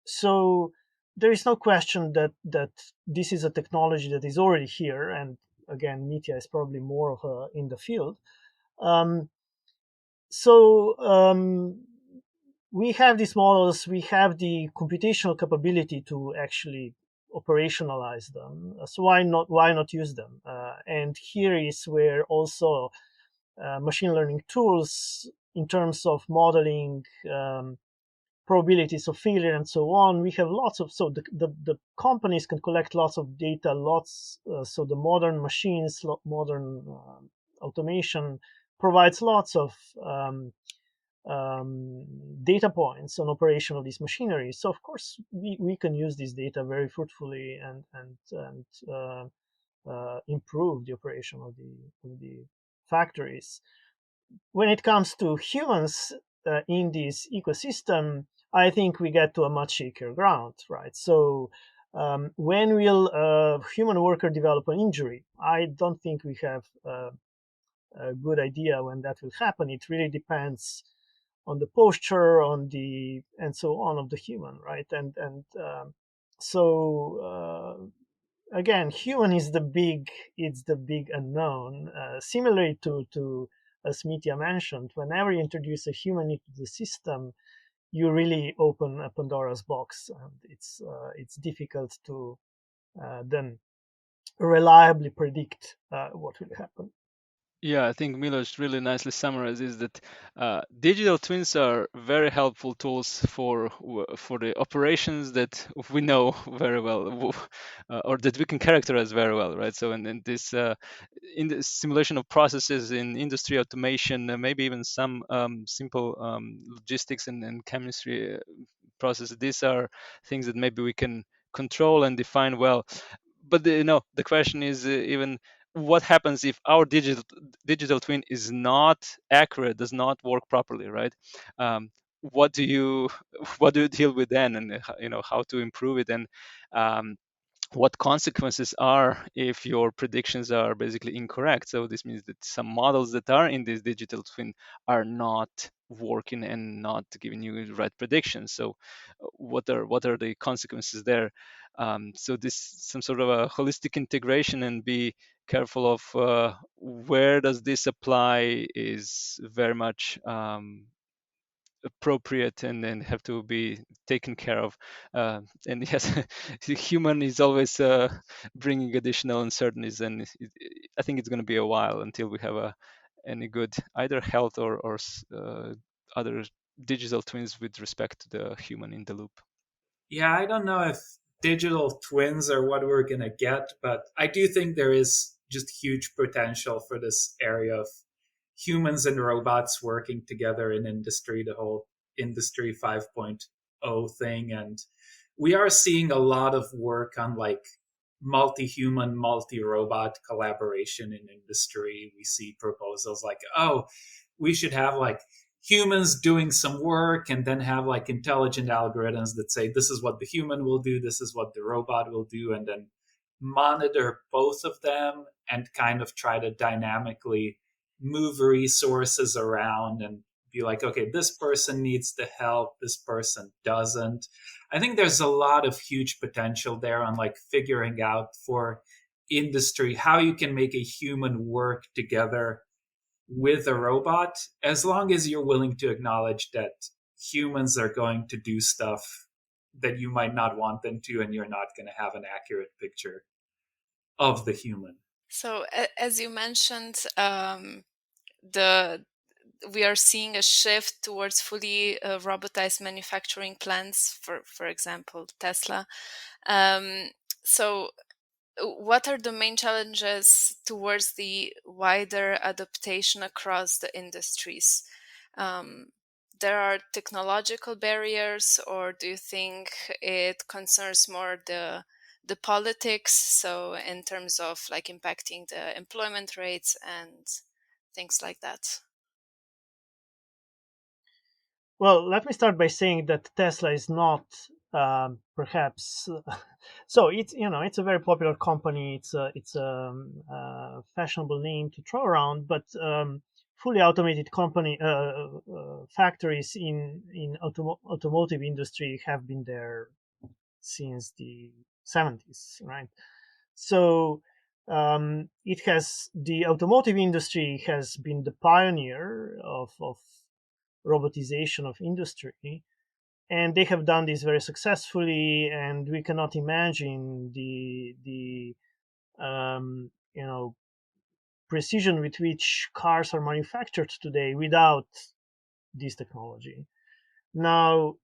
Speaker 2: So there is no question that this is a technology that is already here. And again, Mitja is probably more of in the field. We have these models, we have the computational capability to actually operationalize them. So why not use them? And here is where also machine learning tools, in terms of modeling probabilities of failure and so on, we have lots of, so the companies can collect lots of data, so the modern machines, modern automation provides lots of data points on operation of these machinery. So of course we can use this data very fruitfully and improve the operation of the factories. When it comes to humans in this ecosystem, I think we get to a much shakier ground, right? So when will a human worker develop an injury? I don't think we have a good idea when that will happen. It really depends on the posture, and so on of the human, right? Again, human is the big unknown. Similarly to as Mitja mentioned, whenever you introduce a human into the system, you really open a Pandora's box, and it's difficult to then reliably predict what will happen.
Speaker 4: Yeah, I think Miloš really nicely summarizes that digital twins are very helpful tools for the operations that we know very well, or that we can characterize very well, right? So in this in the simulation of processes in industry automation, maybe even some simple logistics and chemistry processes, these are things that maybe we can control and define well. But the question is even what happens if our digital twin is not accurate, does not work properly, right? What do you deal with then, and how to improve it, and what consequences are if your predictions are basically incorrect? So this means that some models that are in this digital twin are not working and not giving you the right predictions. So what are the consequences there? So this some sort of a holistic integration and be careful of where does this apply is very much appropriate and then have to be taken care of. And yes, the human is always bringing additional uncertainties, and I think it's going to be a while until we have any good either health or other digital twins with respect to the human in the loop.
Speaker 3: Yeah, I don't know if digital twins are what we're going to get, but I do think there is just huge potential for this area of humans and robots working together in industry, the whole industry 5.0 thing. And we are seeing a lot of work on like multi-human, multi-robot collaboration in industry. We see proposals like, oh, we should have like humans doing some work and then have like intelligent algorithms that say this is what the human will do, this is what the robot will do, and then monitor both of them and kind of try to dynamically move resources around and be like, okay, this person needs the help, this person doesn't. I think there's a lot of huge potential there on like figuring out for industry how you can make a human work together with a robot, as long as you're willing to acknowledge that humans are going to do stuff that you might not want them to, and you're not going to have an accurate picture of the human.
Speaker 1: So, as you mentioned, we are seeing a shift towards fully robotized manufacturing plants, for example, Tesla. So, what are the main challenges towards the wider adaptation across the industries? There are technological barriers, or do you think it concerns more the politics? So in terms of like impacting the employment rates and things like that.
Speaker 2: Well, let me start by saying that Tesla is not perhaps so it's a very popular company. It's a fashionable name to throw around, but fully automated company factories in automotive industry have been there since the 70s, right? So the automotive industry has been the pioneer of robotization of industry, and they have done this very successfully, and we cannot imagine the precision with which cars are manufactured today without this technology. Now,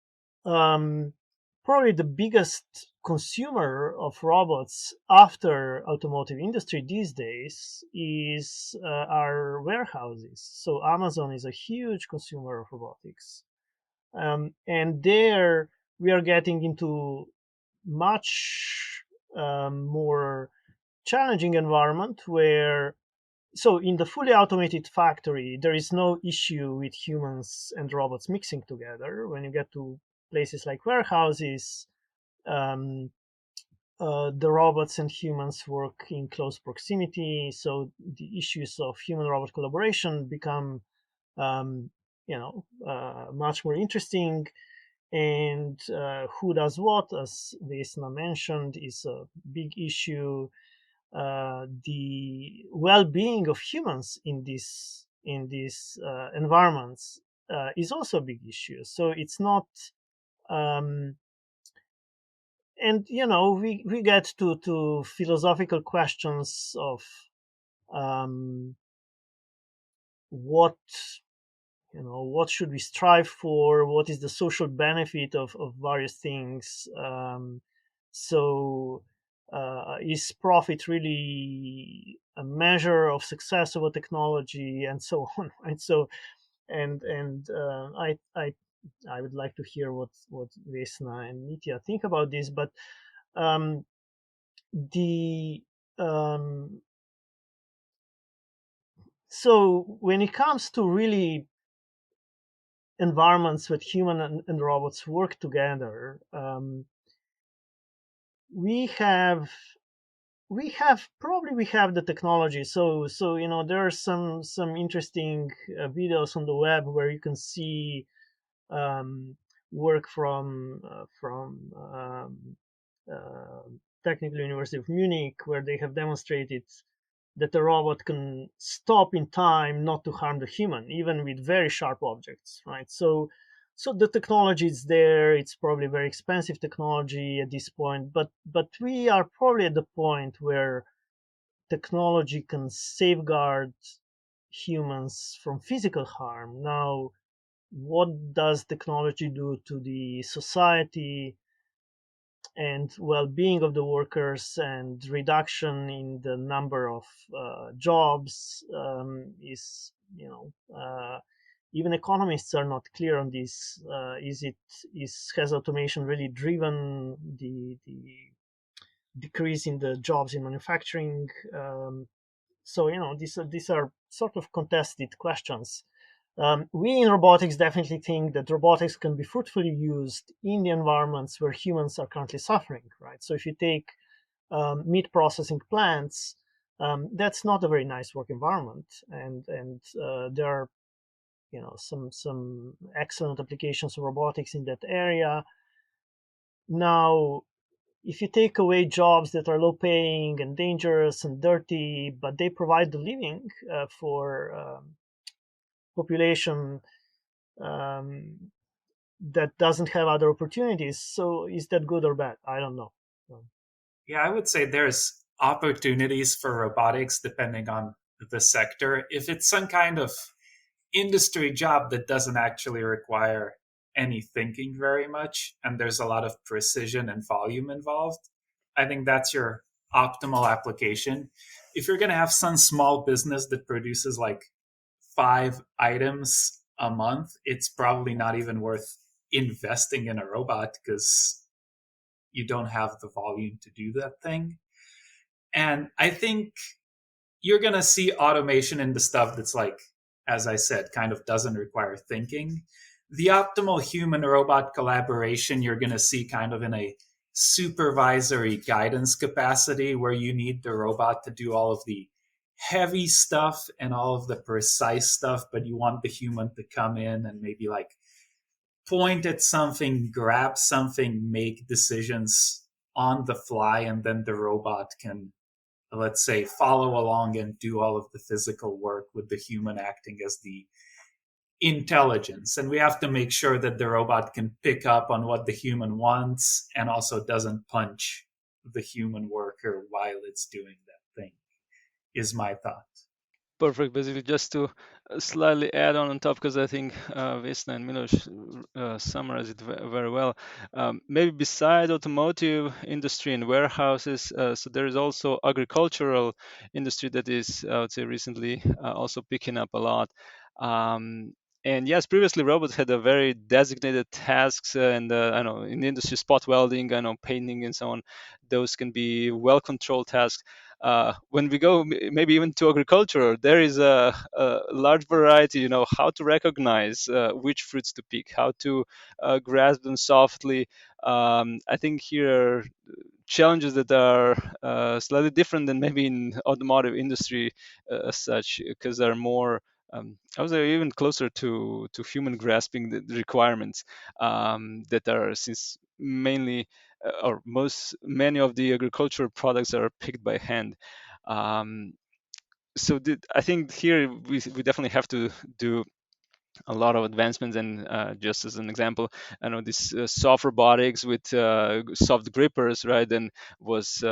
Speaker 2: probably the biggest consumer of robots after automotive industry these days is our warehouses. So Amazon is a huge consumer of robotics, and there we are getting into much more challenging environment where, so in the fully automated factory, there is no issue with humans and robots mixing together. When you get to places like warehouses, the robots and humans work in close proximity, so the issues of human-robot collaboration become, much more interesting. And who does what, as Vesna mentioned, is a big issue. The well-being of humans in these environments is also a big issue. So it's not, and we get to philosophical questions of what should we strive for, what is the social benefit of various things. So is profit really a measure of success of a technology, and so on, right? So and I would like to hear what Vesna and Mitja think about this, but so when it comes to really environments where human and robots work together, we have the technology. So there are some interesting videos on the web where you can see work from Technical University of Munich, where they have demonstrated that the robot can stop in time not to harm the human, even with very sharp objects, right? So the technology is there. It's probably very expensive technology at this point, but we are probably at the point where technology can safeguard humans from physical harm. Now, what does technology do to the society and well-being of the workers and reduction in the number of jobs is, even economists are not clear on this. Has automation really driven the decrease in the jobs in manufacturing? So these are sort of contested questions. We in robotics definitely think that robotics can be fruitfully used in the environments where humans are currently suffering, right? So if you take meat processing plants, that's not a very nice work environment, and there are some excellent applications of robotics in that area. Now, if you take away jobs that are low paying and dangerous and dirty, but they provide the living for population that doesn't have other opportunities, so is that good or bad? I don't know.
Speaker 3: Yeah, I would say there's opportunities for robotics depending on the sector. If it's some kind of industry job that doesn't actually require any thinking very much, and there's a lot of precision and volume involved, I think that's your optimal application. If you're going to have some small business that produces like 5 items a month, it's probably not even worth investing in a robot because you don't have the volume to do that thing. And I think you're going to see automation in the stuff that's like, as I said, kind of doesn't require thinking. The optimal human robot collaboration you're going to see kind of in a supervisory guidance capacity, where you need the robot to do all of the heavy stuff and all of the precise stuff, but you want the human to come in and maybe like point at something, grab something, make decisions on the fly, and then the robot can, let's say, follow along and do all of the physical work with the human acting as the intelligence. And we have to make sure that the robot can pick up on what the human wants and also doesn't punch the human worker while it's doing that thing, is my thought.
Speaker 4: Perfect. Basically, just to slightly add on top, because I think Vesna and Miloš summarized it very well. Maybe beside automotive industry and warehouses, so there is also agricultural industry that is, I would say, recently also picking up a lot. And yes, previously robots had a very designated tasks, and I know in the industry, spot welding, I know painting and so on. Those can be well-controlled tasks. When we go maybe even to agriculture, there is a large variety, how to recognize which fruits to pick, how to grasp them softly. I think here are challenges that are slightly different than maybe in automotive industry as such, because they're more I was even closer to human grasping the requirements that are, since mainly or many of the agricultural products are picked by hand. So I think here we definitely have to do a lot of advancements. And just as an example, I know this soft robotics with soft grippers, right, and was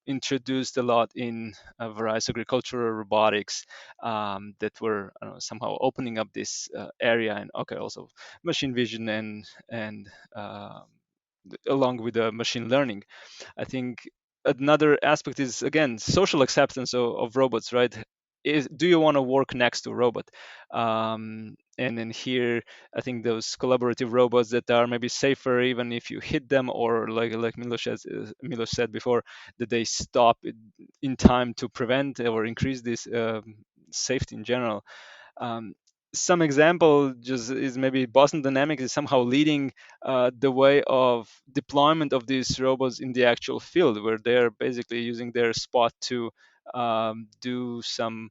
Speaker 4: introduced a lot in various agricultural robotics that were somehow opening up this area. And okay, also machine vision and along with the machine learning. I think another aspect is, again, social acceptance of robots, right? Do you want to work next to a robot? And then here, I think those collaborative robots that are maybe safer even if you hit them, or like Miloš said before, that they stop in time to prevent or increase this safety in general. Some example just is maybe Boston Dynamics is somehow leading the way of deployment of these robots in the actual field, where they're basically using their spot to do some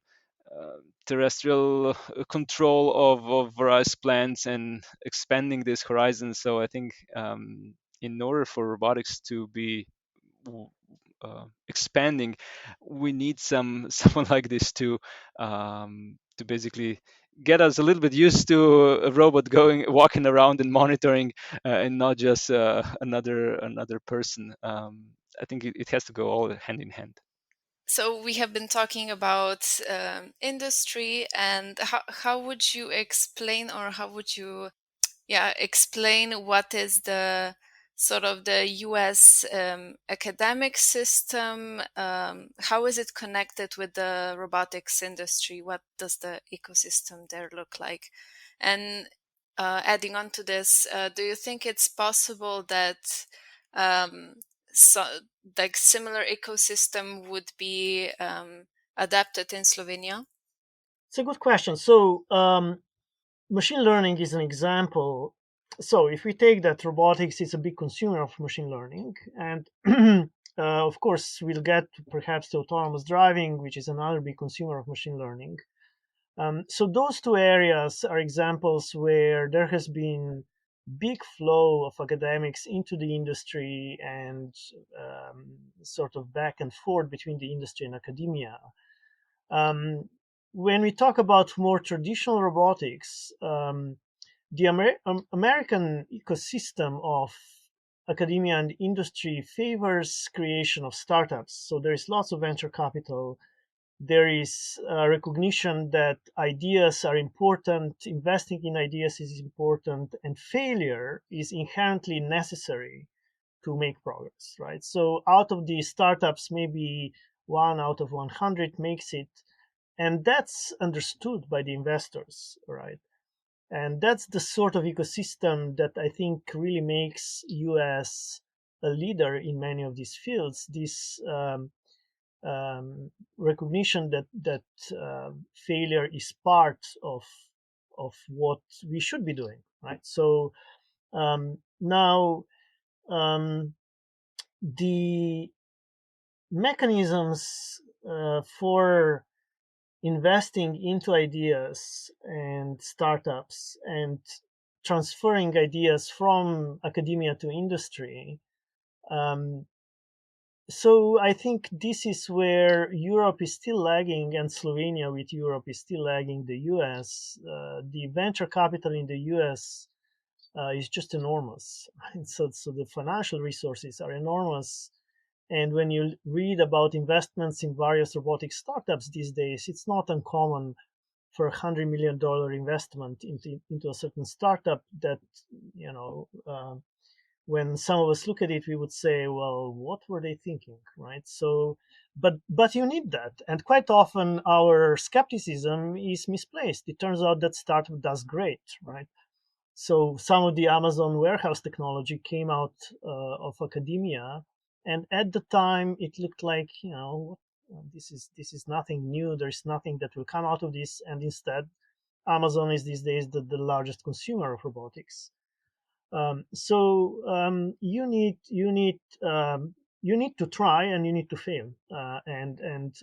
Speaker 4: terrestrial control of various plants and expanding this horizon. So I think in order for robotics to be expanding, we need someone like this to basically get us a little bit used to a robot walking around and monitoring, and not just another person. I think it has to go all hand in hand.
Speaker 1: So we have been talking about industry, and how would you explain, or how would you explain what is the sort of the US academic system? How is it connected with the robotics industry? What does the ecosystem there look like? And adding on to this, do you think it's possible that like similar ecosystem would be adapted in Slovenia?
Speaker 2: It's a good question. So machine learning is an example. So if we take that robotics is a big consumer of machine learning, and of course we'll get perhaps to autonomous driving, which is another big consumer of machine learning. So those two areas are examples where there has been big flow of academics into the industry and sort of back and forth between the industry and academia. When we talk about more traditional robotics, the American ecosystem of academia and industry favors creation of startups. So there is lots of venture capital. There is a recognition that ideas are important, investing in ideas is important, and failure is inherently necessary to make progress, right? So out of the startups, maybe 1 out of 100 makes it, and that's understood by the investors, right? And that's the sort of ecosystem that I think really makes US a leader in many of these fields. This recognition that failure is part of what we should be doing, right? So now the mechanisms for investing into ideas and startups and transferring ideas from academia to industry. So I think this is where Europe is still lagging, and Slovenia with Europe is still lagging the US. The venture capital in the US is just enormous. So the financial resources are enormous. And when you read about investments in various robotic startups these days, it's not uncommon for $100 million investment into a certain startup that, when some of us look at it, we would say, well, what were they thinking, right? So, but you need that. And quite often our skepticism is misplaced. It turns out that startup does great, right? So some of the Amazon warehouse technology came out of academia. And at the time, it looked like, this is nothing new. There's nothing that will come out of this. And instead, Amazon is these days the largest consumer of robotics. So you need to try and you need to fail, and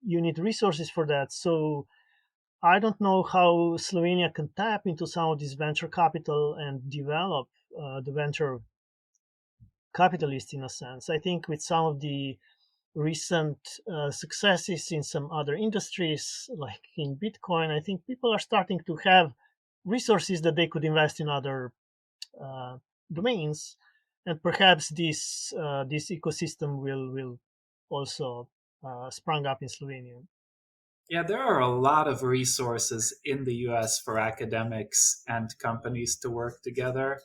Speaker 2: you need resources for that. So I don't know how Slovenia can tap into some of this venture capital and develop the venture capitalist in a sense. I think with some of the recent successes in some other industries, like in Bitcoin, I think people are starting to have resources that they could invest in other domains, and perhaps this ecosystem will also sprung up in Slovenia.
Speaker 3: Yeah, there are a lot of resources in the US for academics and companies to work together.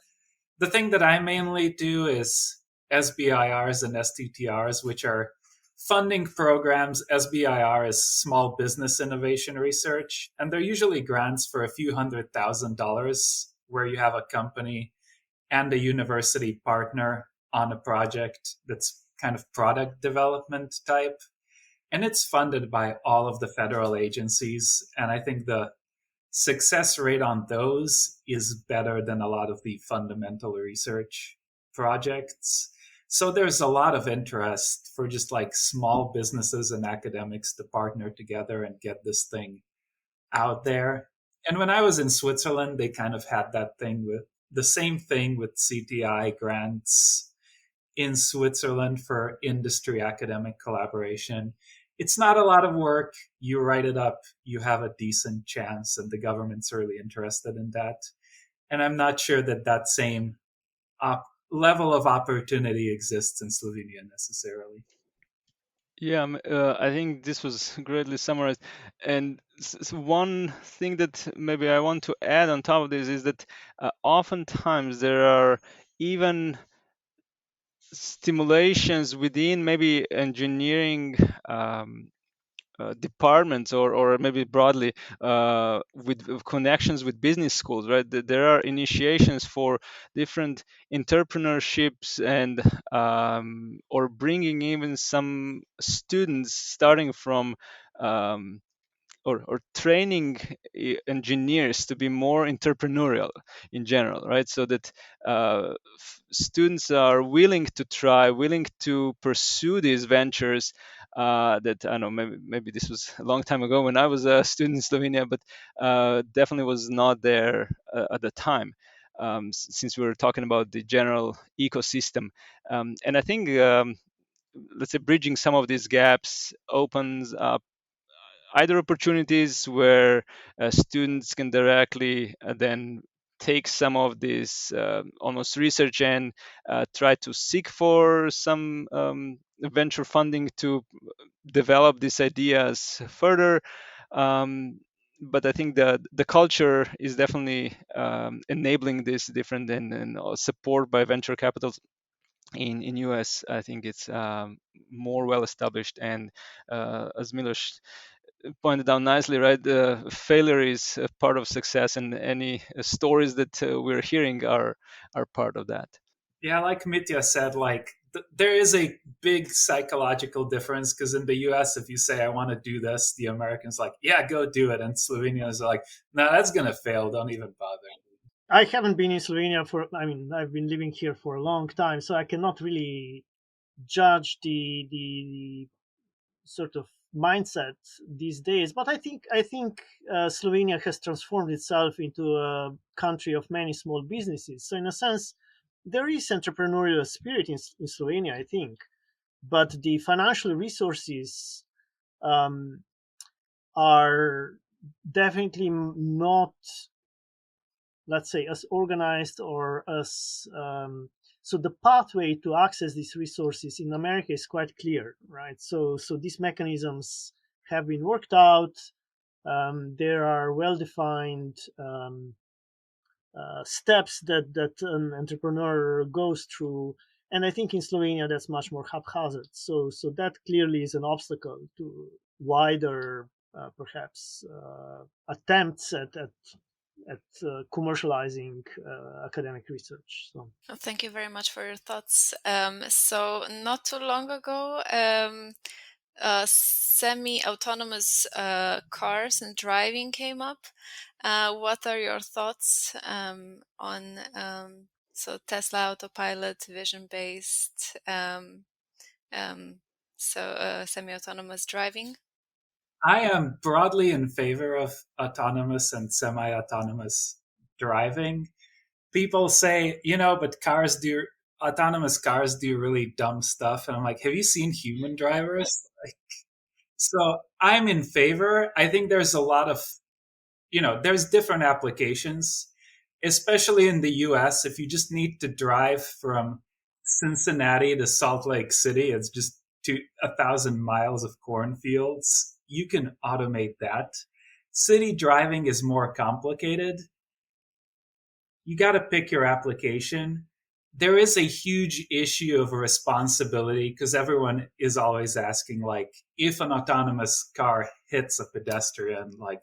Speaker 3: The thing that I mainly do is SBIRs and STTRs, which are funding programs. SBIR is Small Business Innovation Research, and they're usually grants for a few $100,000 where you have a company and a university partner on a project that's kind of product development type. And it's funded by all of the federal agencies. And I think the success rate on those is better than a lot of the fundamental research projects. So there's a lot of interest for just like small businesses and academics to partner together and get this thing out there. And when I was in Switzerland, they kind of had that thing with the same thing with CTI grants in Switzerland for industry academic collaboration. It's not a lot of work. You write it up, you have a decent chance, and the government's really interested in that. And I'm not sure that same level of opportunity exists in Slovenia necessarily.
Speaker 4: Yeah, I think this was greatly summarized. And one thing that maybe I want to add on top of this is that oftentimes there are even stimulations within maybe engineering departments or maybe broadly with connections with business schools, right? There are initiations for different entrepreneurships and or bringing even some students starting from or training engineers to be more entrepreneurial in general, right? So that students are willing to try, willing to pursue these ventures that I don't know, maybe this was a long time ago when I was a student in Slovenia, but definitely was not there at the time. Since we were talking about the general ecosystem, and I think let's say bridging some of these gaps opens up either opportunities where students can directly then take some of this almost research and try to seek for some venture funding to develop these ideas further. But I think the culture is definitely enabling this different and support by venture capital in US. I think it's more well established, and as Miloš pointed out nicely, right? Failure is a part of success, and any stories that we're hearing are part of that.
Speaker 3: Yeah, like Mitya said, like there is a big psychological difference because in the US, if you say I want to do this, the Americans like, yeah, go do it, and Slovenians are like, no, that's gonna fail. Don't even bother.
Speaker 2: I haven't been in Slovenia I've been living here for a long time, so I cannot really judge the sort of mindset these days. But I think Slovenia has transformed itself into a country of many small businesses. So in a sense, there is entrepreneurial spirit in Slovenia, I think, but the financial resources are definitely not, let's say, as organized or as so the pathway to access these resources in America is quite clear, right? So these mechanisms have been worked out. There are well-defined steps that an entrepreneur goes through, and I think in Slovenia that's much more haphazard. So that clearly is an obstacle to wider, perhaps, attempts at commercializing academic research. So
Speaker 1: Thank you very much for your thoughts. So not too long ago, semi-autonomous cars and driving came up. What are your thoughts on so Tesla autopilot, vision-based, semi-autonomous driving?
Speaker 3: I am broadly in favor of autonomous and semi-autonomous driving. People say, but autonomous cars do really dumb stuff. And I'm like, have you seen human drivers? So I'm in favor. I think there's a lot of, there's different applications, especially in the US. If you just need to drive from Cincinnati to Salt Lake City, it's just 1,000 miles of cornfields. You can automate that. City driving is more complicated. You got to pick your application. There is a huge issue of responsibility because everyone is always asking, like, if an autonomous car hits a pedestrian, like,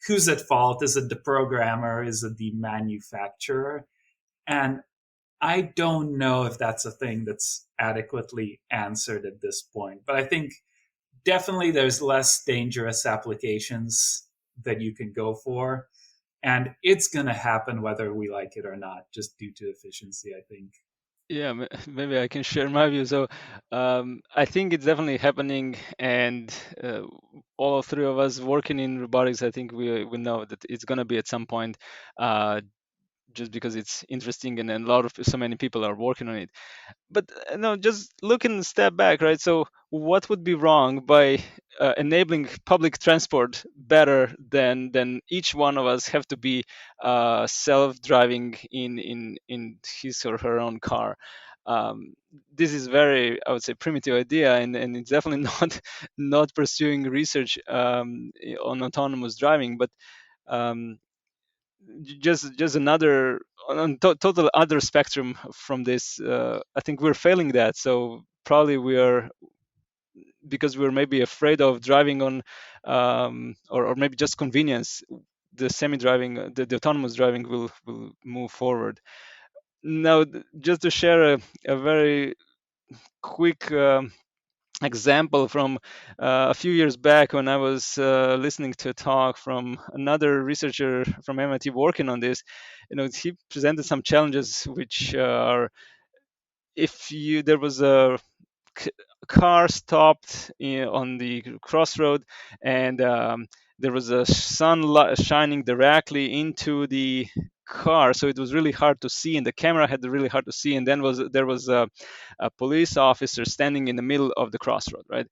Speaker 3: who's at fault? Is it the programmer? Is it the manufacturer? And I don't know if that's a thing that's adequately answered at this point. But I think definitely there's less dangerous applications that you can go for. And it's going to happen whether we like it or not, just due to efficiency, I think.
Speaker 4: Yeah, maybe I can share my view. So I think it's definitely happening, and all three of us working in robotics, I think we know that it's going to be at some point, just because it's interesting and so many people are working on it. But no, just looking a step back, right? So what would be wrong by enabling public transport better than each one of us have to be self-driving in his or her own car? This is very, I would say, primitive idea, and it's definitely not pursuing research on autonomous driving, but just another on total other spectrum from this. I think we're failing that. So probably we are, because we're maybe afraid of driving on, or maybe just convenience. The semi-driving, the autonomous driving will move forward. Now, just to share a very quick example from a few years back when I was listening to a talk from another researcher from MIT working on this. He presented some challenges which are, if there was a car stopped on the crossroad, and there was a sunlight shining directly into the car, so it was really hard to see, and the camera had really hard to see. And then there was a police officer standing in the middle of the crossroad, right?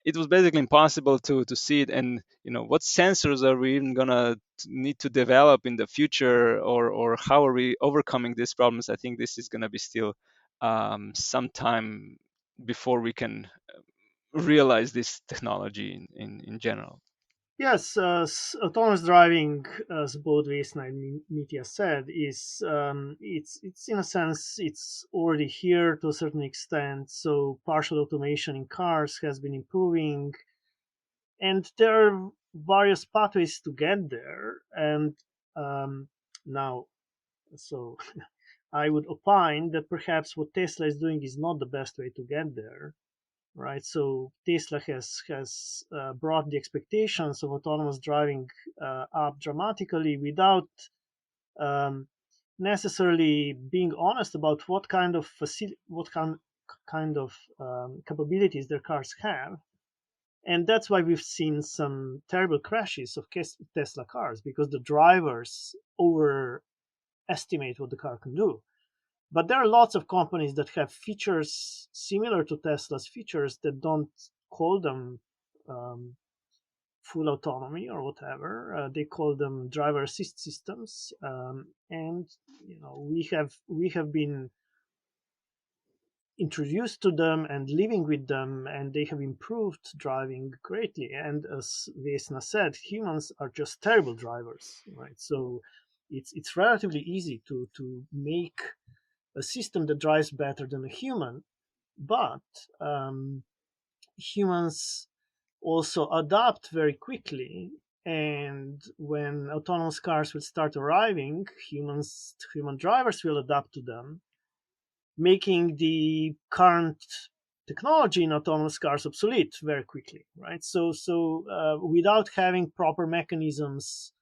Speaker 4: It was basically impossible to see it. And what sensors are we even gonna need to develop in the future, or how are we overcoming these problems? I think this is gonna be still some time before we can realize this technology in general.
Speaker 2: Yes, autonomous driving, as both Vesna and Mitja said, is it's in a sense it's already here to a certain extent. So partial automation in cars has been improving, and there are various pathways to get there. And now, so I would opine that perhaps what Tesla is doing is not the best way to get there. Right, so Tesla has brought the expectations of autonomous driving up dramatically without necessarily being honest about what kind of capabilities their cars have, and that's why we've seen some terrible crashes of Tesla cars, because the drivers overestimate what the car can do. But there are lots of companies that have features similar to Tesla's features that don't call them full autonomy or whatever. They call them driver assist systems, and we have been introduced to them and living with them, and they have improved driving greatly. And as Vesna said, humans are just terrible drivers, right? So it's relatively easy to make a system that drives better than a human, but humans also adapt very quickly. And when autonomous cars will start arriving, human drivers will adapt to them, making the current technology in autonomous cars obsolete very quickly, right? So without having proper mechanisms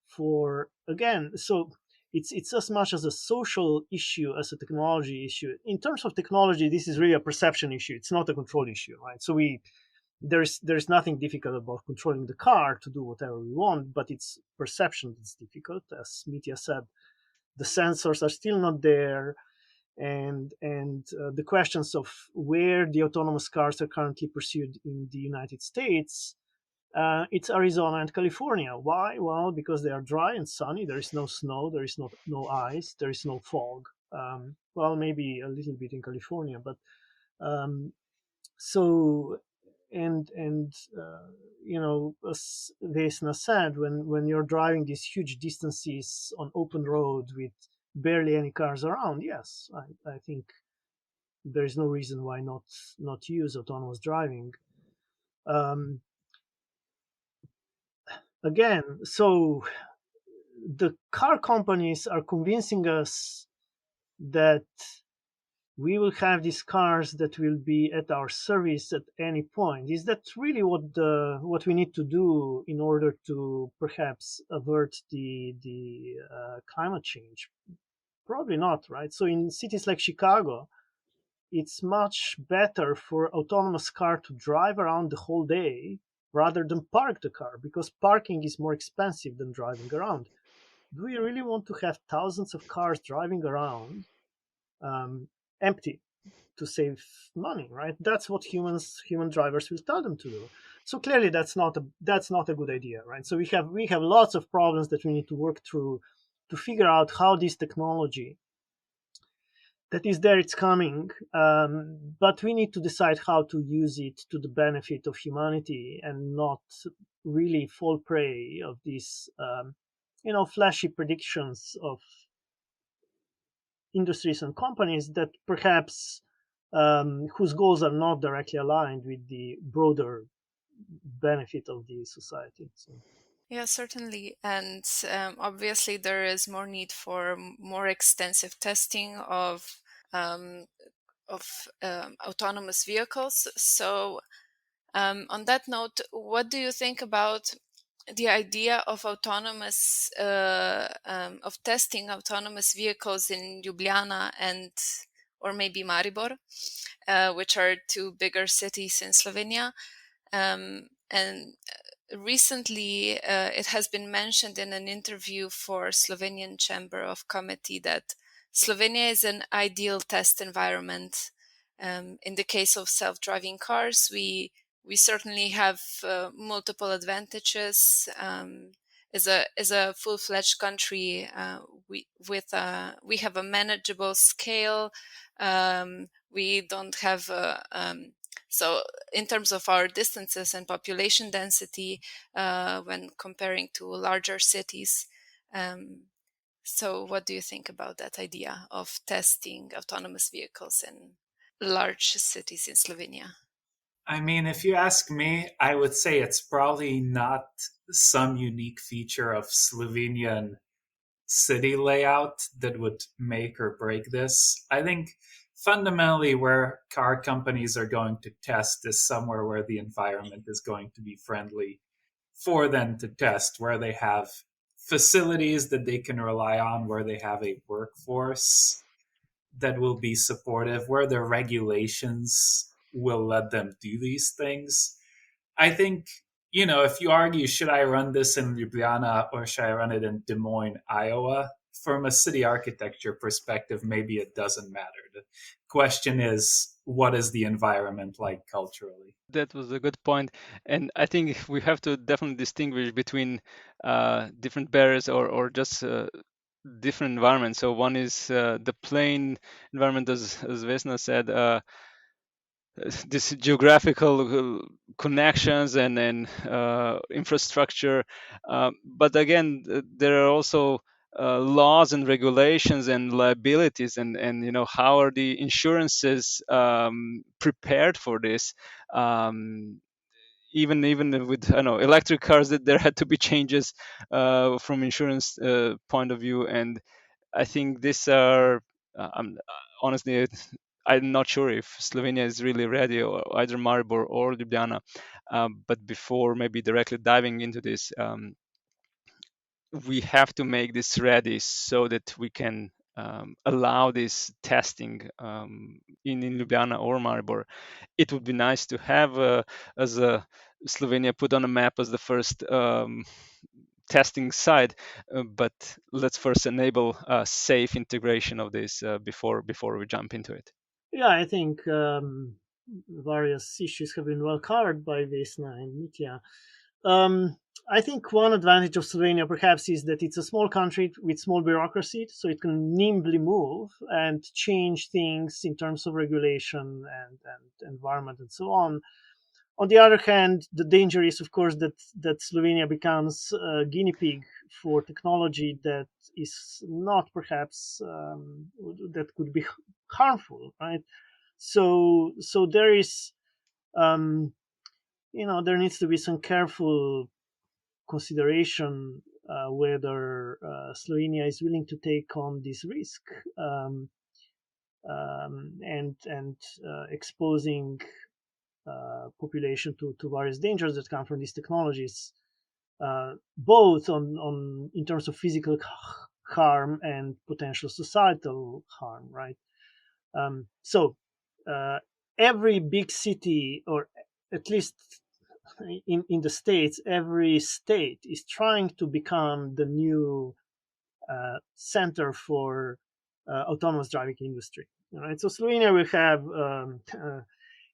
Speaker 2: for, again, so it's as much as a social issue as a technology issue. In terms of technology, this is really a perception issue. It's not a control issue, right? So there's nothing difficult about controlling the car to do whatever we want, but it's perception that's difficult. As Mitja said, the sensors are still not there, and the questions of where the autonomous cars are currently pursued in the United States, it's Arizona and California. Why? Well, because they are dry and sunny. There is no snow. There is no ice. There is no fog. Well, maybe a little bit in California, but so and as Vesna said, when you're driving these huge distances on open road with barely any cars around, yes, I think there is no reason why not use autonomous driving. Again, so the car companies are convincing us that we will have these cars that will be at our service at any point. Is that really what we need to do in order to perhaps avert the climate change? Probably not, right? So in cities like Chicago, it's much better for autonomous car to drive around the whole day rather than park the car, because parking is more expensive than driving around. Do we really want to have thousands of cars driving around empty to save money, right? That's what human drivers will tell them to do. So clearly that's not a good idea, right? So we have lots of problems that we need to work through to figure out how this technology that is there, it's coming, but we need to decide how to use it to the benefit of humanity and not really fall prey of these flashy predictions of industries and companies that perhaps whose goals are not directly aligned with the broader benefit of the society. So.
Speaker 1: Yeah, certainly. And obviously, there is more need for more extensive testing of autonomous vehicles. So, on that note, what do you think about the idea of of testing autonomous vehicles in Ljubljana and or maybe Maribor, which are two bigger cities in Slovenia. And recently, it has been mentioned in an interview for Slovenian Chamber of Committee that Slovenia is an ideal test environment. In the case of self-driving cars, we certainly have multiple advantages. As a full-fledged country, we have a manageable scale. We don't have so in terms of our distances and population density, when comparing to larger cities. So what do you think about that idea of testing autonomous vehicles in large cities in Slovenia?
Speaker 3: I mean, if you ask me, I would say it's probably not some unique feature of Slovenian city layout that would make or break this. I think fundamentally where car companies are going to test is somewhere where the environment is going to be friendly for them to test, where they have facilities that they can rely on, where they have a workforce that will be supportive, where the regulations will let them do these things. I think, if you argue, should I run this in Ljubljana or should I run it in Des Moines, Iowa? From a city architecture perspective, maybe it doesn't matter. The question is, what is the environment like culturally?
Speaker 4: That was a good point, and I think we have to definitely distinguish between different barriers or just different environments. So one is the plain environment, as Vesna said, this geographical connections and infrastructure. But again, there are also laws and regulations and liabilities, and how are the insurances prepared for this? Even with electric cars, that there had to be changes from insurance point of view, and I think these are honestly, I'm not sure if Slovenia is really ready, or either Maribor or Ljubljana. But before maybe directly diving into this, we have to make this ready so that we can allow this testing in Ljubljana or Maribor. It would be nice to have as a Slovenia put on a map as the first testing site, but let's first enable a safe integration of this before we jump into it.
Speaker 2: Yeah, I think various issues have been well covered by Vesna and Mitja. I think one advantage of Slovenia perhaps is that it's a small country with small bureaucracy, so it can nimbly move and change things in terms of regulation and environment and so on. On the other hand, the danger is, of course, that Slovenia becomes a guinea pig for technology that is not perhaps that could be harmful, right? So there is, there needs to be some careful consideration whether Slovenia is willing to take on this risk and exposing population to various dangers that come from these technologies, both on in terms of physical harm and potential societal harm, right? So every big city, or at least in the States, every state is trying to become the new center for autonomous driving industry. Right? So Slovenia will have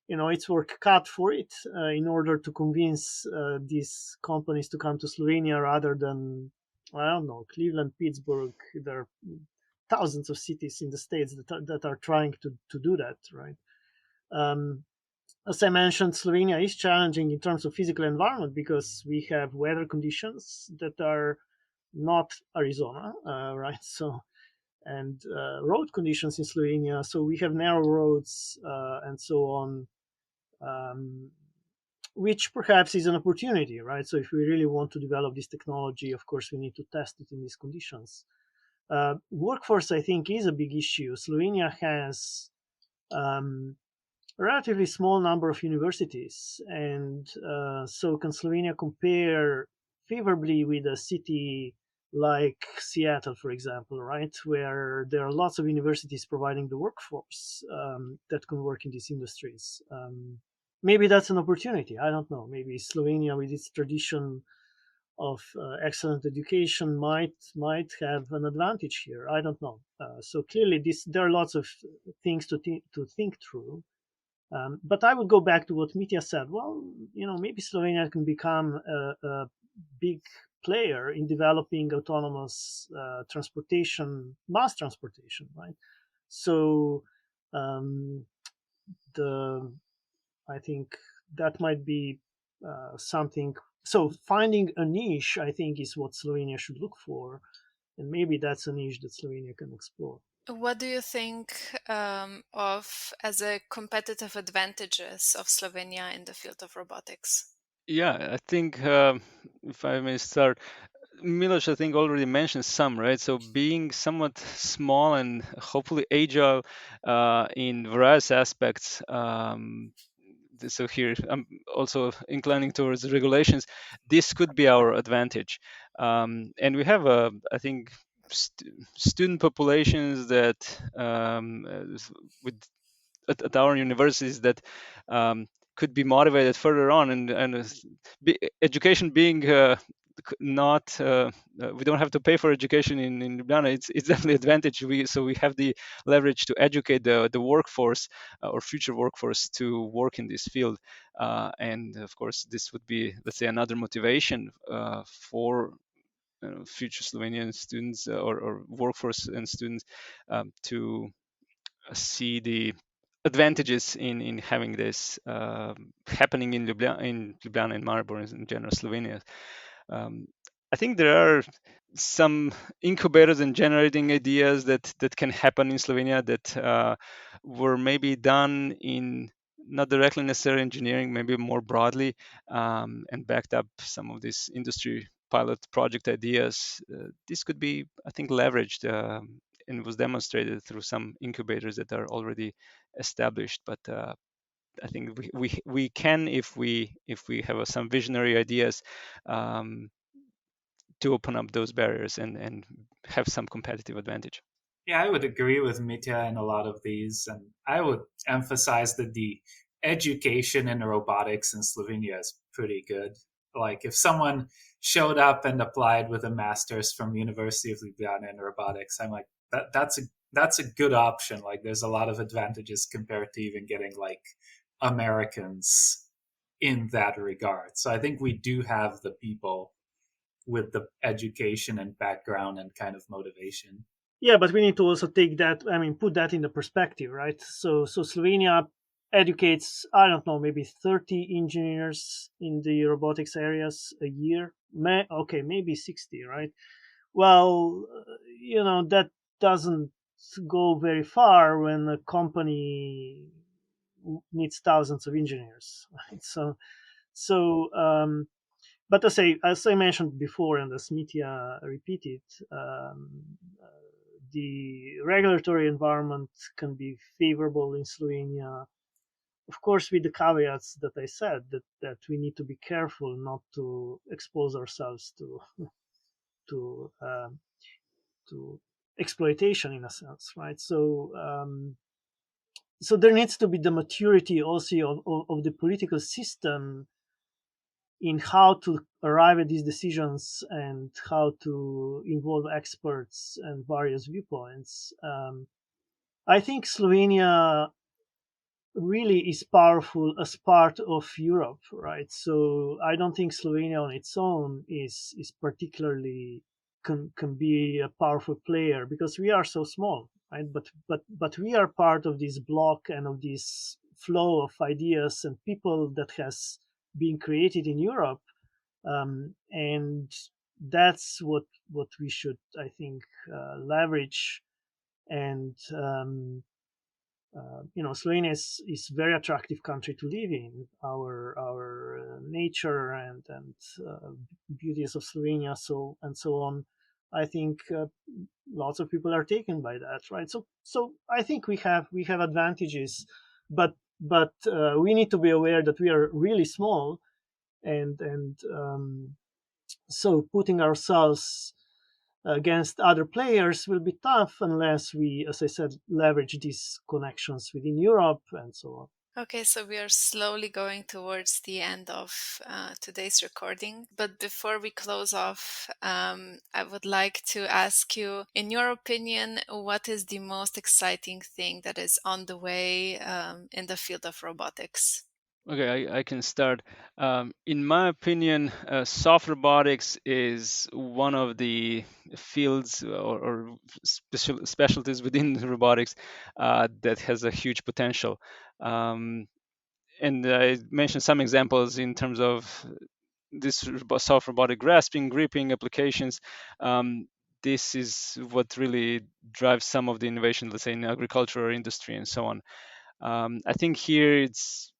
Speaker 2: its work cut for it in order to convince these companies to come to Slovenia rather than, I don't know, Cleveland, Pittsburgh. There are thousands of cities in the States that are trying to do that, right? As I mentioned, Slovenia is challenging in terms of physical environment because we have weather conditions that are not Arizona, right? So, and road conditions in Slovenia. So we have narrow roads and so on, which perhaps is an opportunity, right? So if we really want to develop this technology, of course, we need to test it in these conditions. Workforce, I think, is a big issue. Slovenia has a relatively small number of universities, and so can Slovenia compare favorably with a city like Seattle, for example, right, where there are lots of universities providing the workforce that can work in these industries. Maybe that's an opportunity. I don't know. Maybe Slovenia, with its tradition of excellent education, might have an advantage here. I don't know. So clearly, there are lots of things to think through. But I would go back to what Mitja said. Well, maybe Slovenia can become a big player in developing autonomous mass transportation, right? So I think that might be something. So finding a niche, I think, is what Slovenia should look for, and maybe that's a niche that Slovenia can explore.
Speaker 1: What do you think of as a competitive advantages of Slovenia in the field of robotics?
Speaker 4: Yeah, I think if I may start, Miloš, I think already mentioned some, right? So being somewhat small and hopefully agile in various aspects. So here I'm also inclining towards regulations. This could be our advantage, and we have I think student populations that with at our universities that could be motivated further on, and education being not we don't have to pay for education in Ljubljana. It's definitely advantage. We have the leverage to educate the workforce or future workforce to work in this field, and of course this would be, let's say, another motivation for future Slovenian students or workforce and students to see the advantages in having this happening in Ljubljana and Maribor in general, Slovenia. I think there are some incubators and generating ideas that can happen in Slovenia that were maybe done in not directly necessarily engineering, maybe more broadly, and backed up some of these industry pilot project ideas. This could be, I think, leveraged and was demonstrated through some incubators that are already established. But I think we can, if we have some visionary ideas, to open up those barriers and have some competitive advantage.
Speaker 3: Yeah, I would agree with Mitja in a lot of these, and I would emphasize that the education in robotics in Slovenia is pretty good. Like if someone showed up and applied with a master's from University of Ljubljana in robotics, I'm like, that's a good option. Like there's a lot of advantages compared to even getting like Americans in that regard. So I think we do have the people with the education and background and kind of motivation.
Speaker 2: Yeah, but we need to also put that in the perspective, right? So Slovenia educates, I don't know, maybe 30 engineers in the robotics areas a year. Maybe 60, right? Well, that doesn't go very far when a company needs thousands of engineers, right? But as I mentioned before, and as Mitja repeated, the regulatory environment can be favorable in Slovenia, of course, with the caveats that I said, that we need to be careful not to expose ourselves to exploitation, in a sense, right? So there needs to be the maturity also of the political system in how to arrive at these decisions and how to involve experts and various viewpoints. I think Slovenia really is powerful as part of Europe, right? So I don't think Slovenia on its own is particularly can be a powerful player because we are so small, right? But we are part of this block and of this flow of ideas and people that has been created in Europe, and that's what we should, I think, leverage. And Slovenia is a very attractive country to live in. Our nature and beauties of Slovenia, so on. I think lots of people are taken by that, right? So I think we have advantages, but we need to be aware that we are really small, and so putting ourselves against other players will be tough unless we, as I said, leverage these connections within Europe and so on.
Speaker 1: Okay, so we are slowly going towards the end of today's recording. But before we close off, I would like to ask you, in your opinion, what is the most exciting thing that is on the way in the field of robotics?
Speaker 4: Okay, I can start. In my opinion, soft robotics is one of the fields or specialties within robotics that has a huge potential. And I mentioned some examples in terms of this soft robotic grasping, gripping applications. This is what really drives some of the innovation, let's say, in agriculture or industry and so on. I think here it's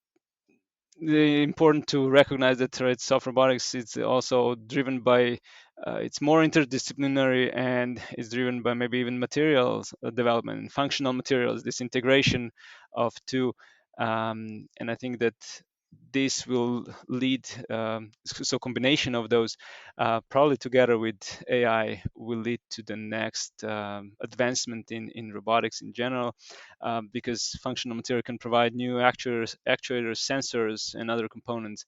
Speaker 4: important to recognize that soft robotics is also driven by it's more interdisciplinary, and it's driven by maybe even materials development and functional materials, this integration of two. And I think that this will lead, so combination of those probably together with AI will lead to the next advancement in robotics in general, because functional material can provide new actuators, sensors, and other components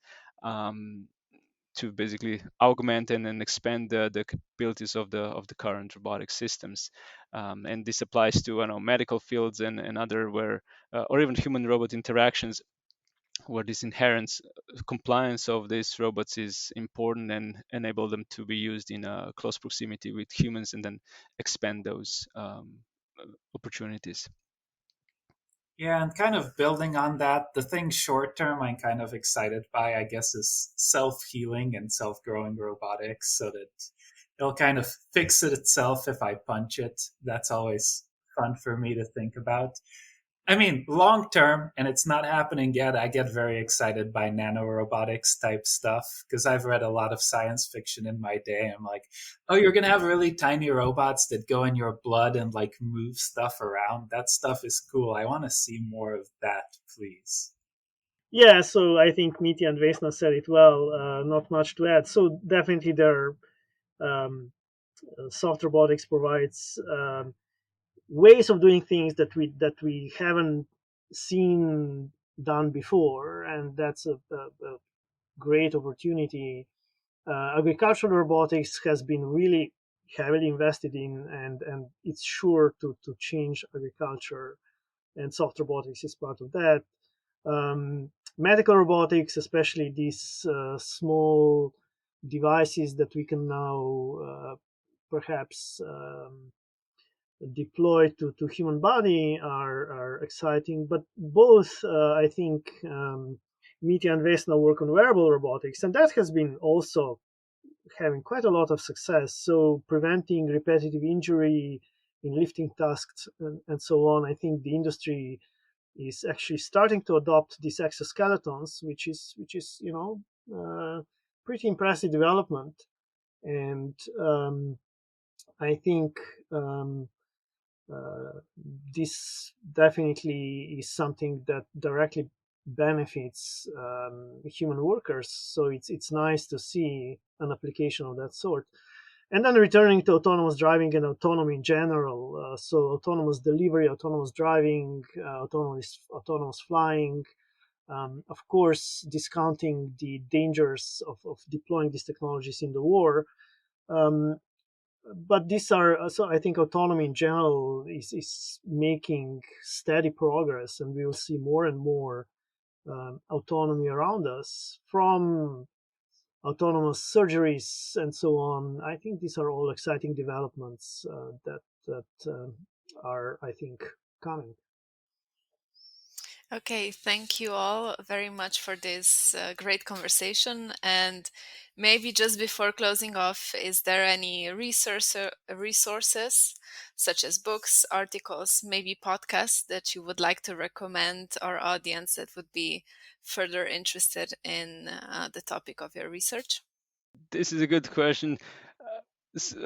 Speaker 4: to basically augment and then expand the capabilities of the current robotic systems. And this applies to medical fields and other where or even human robot interactions, where this inherent compliance of these robots is important and enable them to be used in a close proximity with humans and then expand those opportunities.
Speaker 3: Yeah, and kind of building on that, the thing short term I'm kind of excited by, I guess, is self healing and self growing robotics, so that it'll kind of fix it itself if I punch it. That's always fun for me to think about. I mean, long term, and it's not happening yet, I get very excited by nanorobotics type stuff because I've read a lot of science fiction in my day. I'm like, oh, you're going to have really tiny robots that go in your blood and like move stuff around. That stuff is cool. I want to see more of that, please.
Speaker 2: Yeah, so I think Mitja and Vesna said it well. Not much to add. So definitely, there soft robotics provides ways of doing things that we haven't seen done before, and that's a great opportunity. Agricultural robotics has been really heavily invested in, and it's sure to change agriculture, and soft robotics is part of that. Medical robotics, especially these small devices that we can now perhaps deploy to human body, are exciting. But both, I think, Mitja and Vesna work on wearable robotics, and that has been also having quite a lot of success. So preventing repetitive injury in lifting tasks and so on. I think the industry is actually starting to adopt these exoskeletons, which is pretty impressive development. And I think this definitely is something that directly benefits human workers. So it's nice to see an application of that sort. And then returning to autonomous driving and autonomy in general. So autonomous delivery, autonomous driving, autonomous flying. Of course, discounting the dangers of deploying these technologies in the war. But these are, so I think autonomy in general is making steady progress, and we will see more and more autonomy around us, from autonomous surgeries and so on. I think these are all exciting developments that are, I think, coming.
Speaker 1: Okay, thank you all very much for this great conversation. And maybe just before closing off, is there any resources such as books, articles, maybe podcasts that you would like to recommend our audience that would be further interested in the topic of your research?
Speaker 4: This is a good question.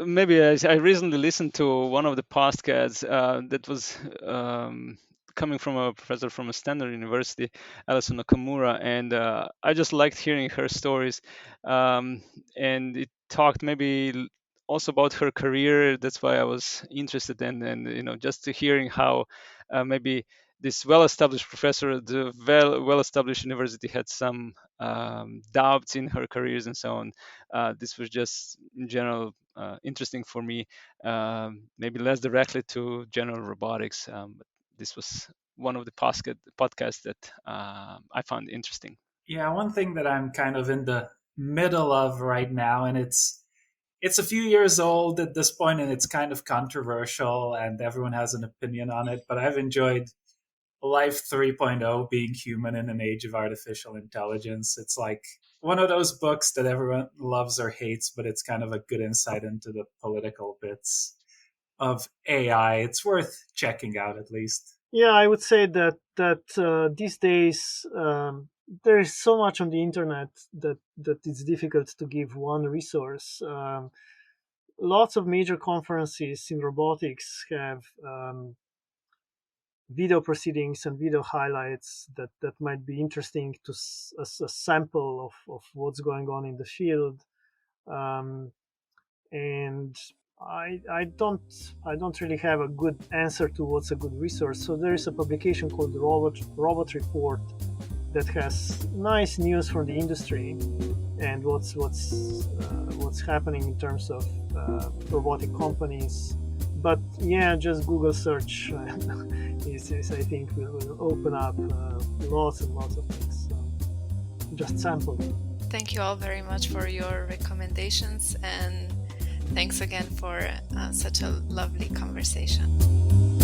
Speaker 4: Maybe I recently listened to one of the podcasts that was coming from a professor from a Stanford University, Alison Nakamura, and I just liked hearing her stories. And it talked maybe also about her career. That's why I was interested in, and just to hearing how maybe this well-established professor at the well-established university had some doubts in her careers and so on. This was just in general interesting for me, maybe less directly to general robotics. But this was one of the podcasts that I found interesting.
Speaker 3: Yeah, one thing that I'm kind of in the middle of right now, and it's a few years old at this point, and it's kind of controversial, and everyone has an opinion on it, but I've enjoyed Life 3.0, Being Human in an Age of Artificial Intelligence. It's like one of those books that everyone loves or hates, but it's kind of a good insight into the political bits of AI. It's worth checking out, at least.
Speaker 2: Yeah, I would say that these days there is so much on the internet that it's difficult to give one resource. Lots of major conferences in robotics have video proceedings and video highlights that might be interesting to as a sample of what's going on in the field. And I don't really have a good answer to what's a good resource. So there is a publication called the Robot Report that has nice news from the industry and what's happening in terms of robotic companies. But yeah, just Google search is I think will open up lots and lots of things. So just sample.
Speaker 1: Thank you all very much for your recommendations, and thanks again for such a lovely conversation.